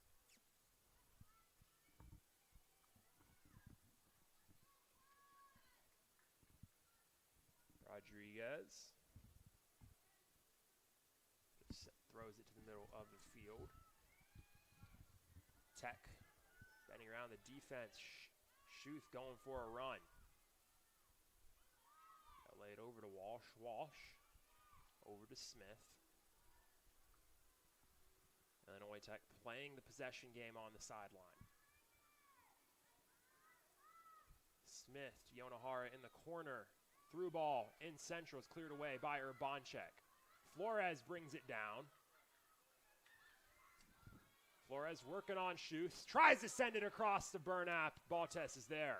B: Rodriguez just throws it to the middle of the field. Tech bending around the defense. Schuth going for a run. Got laid over to Walsh. Walsh over to Smith. Illinois Tech playing the possession game on the sideline. Smith to Yonohara in the corner. Through ball in central is cleared away by Urbanchek. Flores brings it down. Flores working on Schuth. Tries to send it across the Burnap. Baltes is there.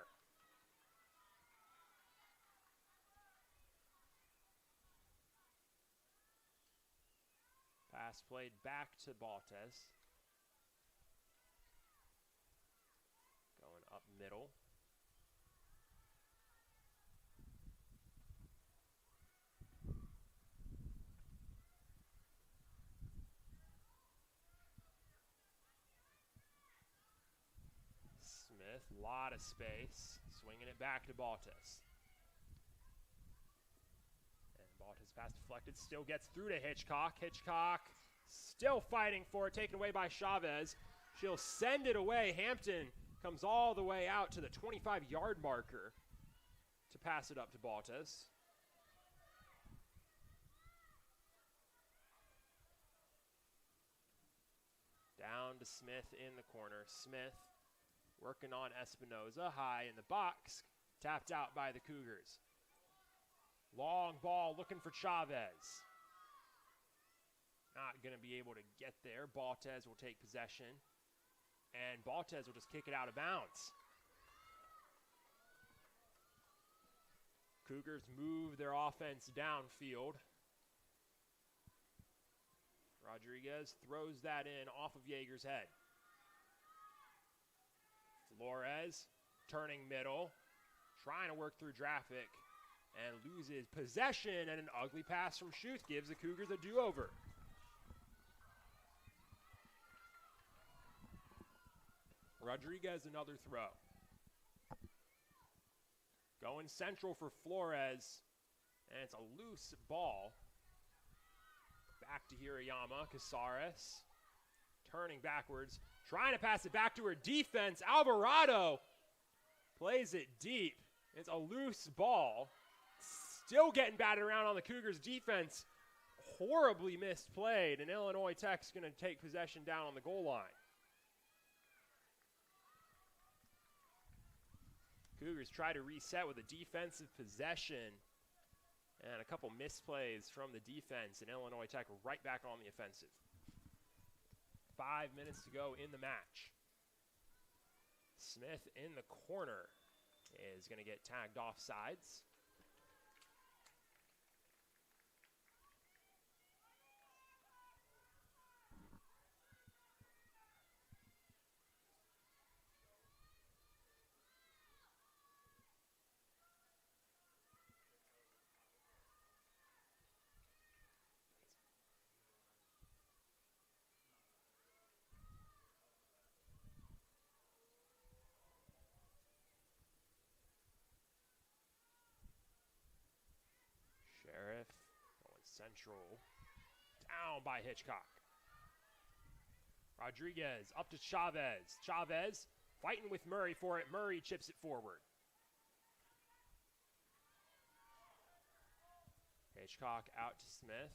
B: Pass played back to Baltes. Going up middle. Smith, a lot of space, swinging it back to Baltes. And Baltes pass deflected, still gets through to Hitchcock. Hitchcock still fighting for it, taken away by Chavez. She'll send it away. Hampton comes all the way out to the 25-yard marker to pass it up to Baltes. Down to Smith in the corner. Smith working on Espinoza, high in the box, tapped out by the Cougars. Long ball looking for Chavez. Not going to be able to get there. Baltes will take possession, and Baltes will just kick it out of bounds. Cougars move their offense downfield. Rodriguez throws that in off of Yeager's head. Flores turning middle, trying to work through traffic, and loses possession, and an ugly pass from Schuth gives the Cougars a do-over. Rodriguez, another throw. Going central for Flores, and it's a loose ball. Back to Hirayama. Cazares turning backwards, trying to pass it back to her defense. Alvarado plays it deep. It's a loose ball. Still getting batted around on the Cougars' defense. Horribly misplayed, and Illinois Tech's going to take possession down on the goal line. Cougars try to reset with a defensive possession And a couple misplays from the defense, and Illinois Tech right back on the offensive. 5 minutes to go in the match. Smith in the corner is going to get tagged off sides. Sheriff going central. Down by Hitchcock. Rodriguez up to Chavez. Chavez fighting with Murray for it. Murray chips it forward. Hitchcock out to Smith.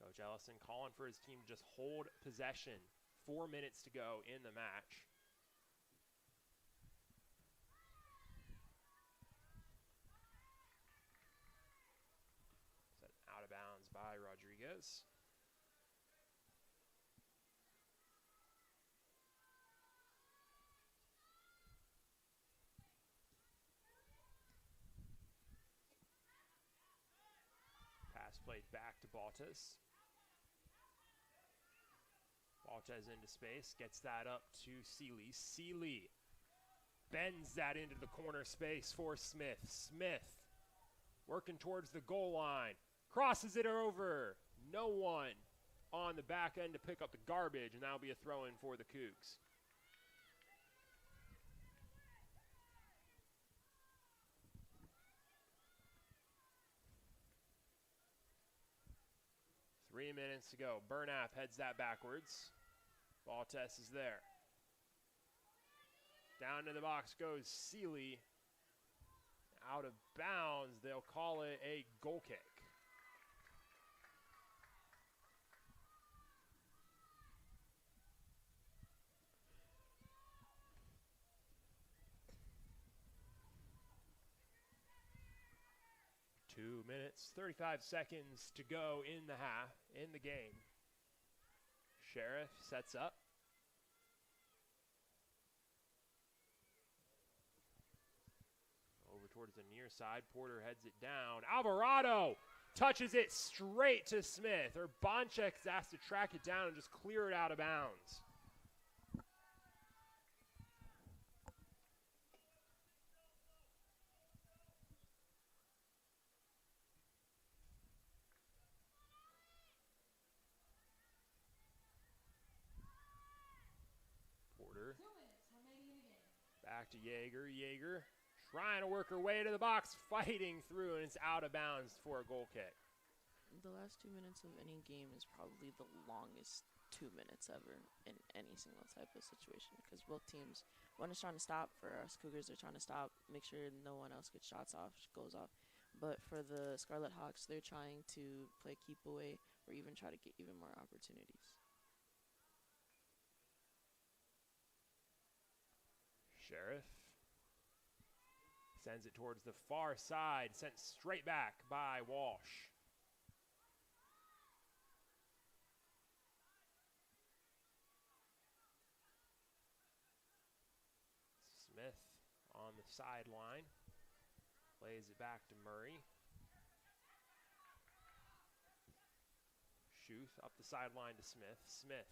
B: Coach Ellison calling for his team to just hold possession. 4 minutes to go in the match. Set out of bounds by Rodriguez. Pass played back to Baltas. Baltas into space, gets that up to Seeley. Seeley bends that into the corner space for Smith. Smith working towards the goal line. Crosses it over. No one on the back end to pick up the garbage, and that'll be a throw-in for the Cougs. Three minutes to go. Burnap heads that backwards. Baltas is there. Down to the box goes Seeley. Out of bounds. They'll call it a goal kick. Two minutes, 35 seconds to go in the game. Sheriff sets up. Over towards the near side. Porter heads it down. Alvarado touches it straight to Smith. Or Bonchek's asked to track it down and just clear it out of bounds. Porter.
D: 2 minutes remaining in the game.
B: Back to Yeager. Yeager trying to work her way to the box, fighting through, and it's out of bounds for a goal kick.
C: The last 2 minutes of any game is probably the longest 2 minutes ever in any single type of situation, because both teams, one is trying to stop. For us Cougars, they're trying to stop, make sure no one else gets shots off, goes off. But for the Scarlet Hawks, they're trying to play keep away or even try to get even more opportunities.
B: Sheriff sends it towards the far side, sent straight back by Walsh. Smith on the sideline, plays it back to Murray. Schuth up the sideline to Smith. Smith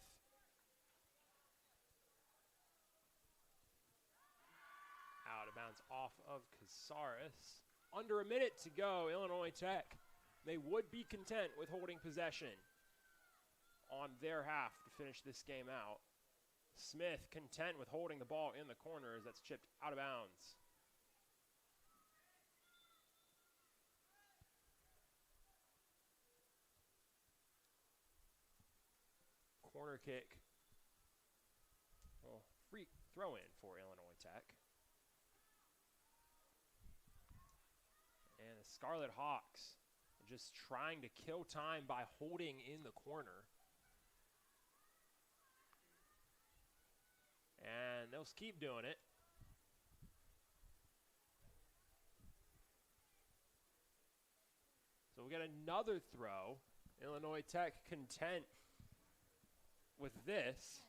B: out of bounds off of Casares. Under a minute to go, Illinois Tech. They would be content with holding possession on their half to finish this game out. Smith content with holding the ball in the corners. That's chipped out of bounds. Corner kick. Well, free throw in for Illinois Tech. And the Scarlet Hawks just trying to kill time by holding in the corner. And they'll keep doing it. So we'll get another throw. Illinois Tech content with this.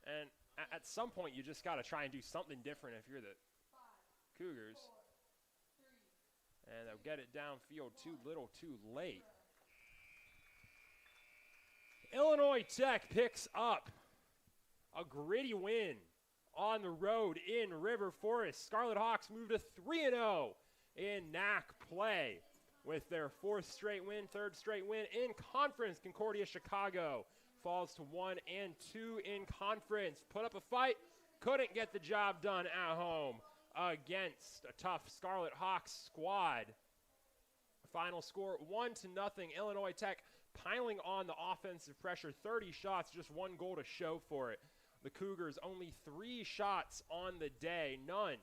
B: And at some point, you just got to try and do something different if you're the Cougars. And they'll get it downfield too little, too late. Illinois Tech picks up a gritty win on the road in River Forest. Scarlet Hawks move to 3-0 in NAC play with their fourth straight win, third straight win in conference. Concordia Chicago falls to 1-2 in conference. Put up a fight, couldn't get the job done at home against a tough Scarlet Hawks squad. Final score 1-0. Illinois Tech piling on the offensive pressure. 30 shots, just 1 goal to show for it. The Cougars only 3 shots on the day, none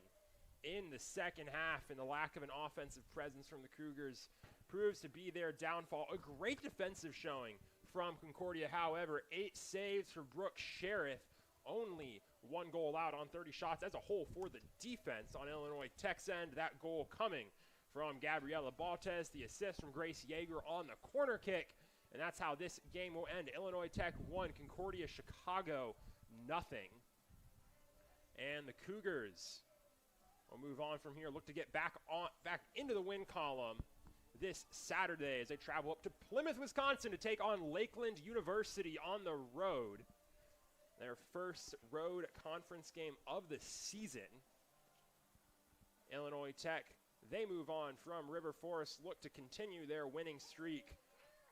B: in the second half, and the lack of an offensive presence from the Cougars proves to be their downfall. A great defensive showing from Concordia, however. 8 saves for Brooke Sheriff, only 1 goal allowed on 30 shots as a whole for the defense on Illinois Tech's end. That goal coming from Gabriela Baltes, the assist from Grace Yeager on the corner kick, and that's how this game will end. Illinois Tech 1, Concordia Chicago 0. And the Cougars will move on from here, look to get back into the win column this Saturday as they travel up to Plymouth, Wisconsin to take on Lakeland University on the road. Their first road conference game of the season. Illinois Tech, they move on from River Forest, look to continue their winning streak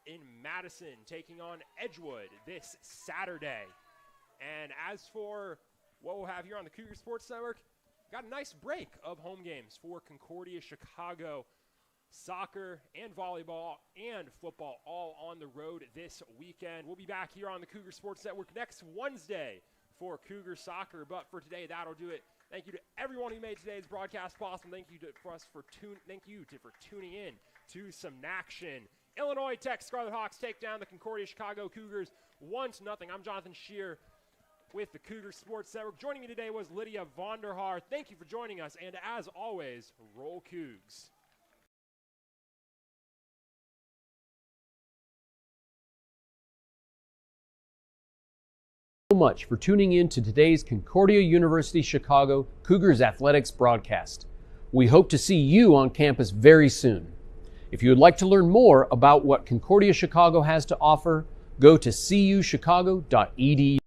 B: in Madison, taking on Edgewood this Saturday. And as for what we'll have here on the Cougar Sports Network, got a nice break of home games for Concordia Chicago. Soccer and volleyball and football all on the road this weekend. We'll be back here on the Cougar Sports Network next Wednesday for Cougar Soccer. But for today, that'll do it. Thank you to everyone who made today's broadcast possible. Thank you for tuning in to some action. Illinois Tech Scarlet Hawks take down the Concordia Chicago Cougars 1-0. I'm Jonathan Shear with the Cougar Sports Network. Joining me today was Lydia Vonderhaar. Thank you for joining us, and as always, roll Cougs.
A: So much for tuning in to today's Concordia University Chicago Cougars Athletics broadcast. We hope to see you on campus very soon. If you would like to learn more about what Concordia Chicago has to offer, go to cuchicago.edu.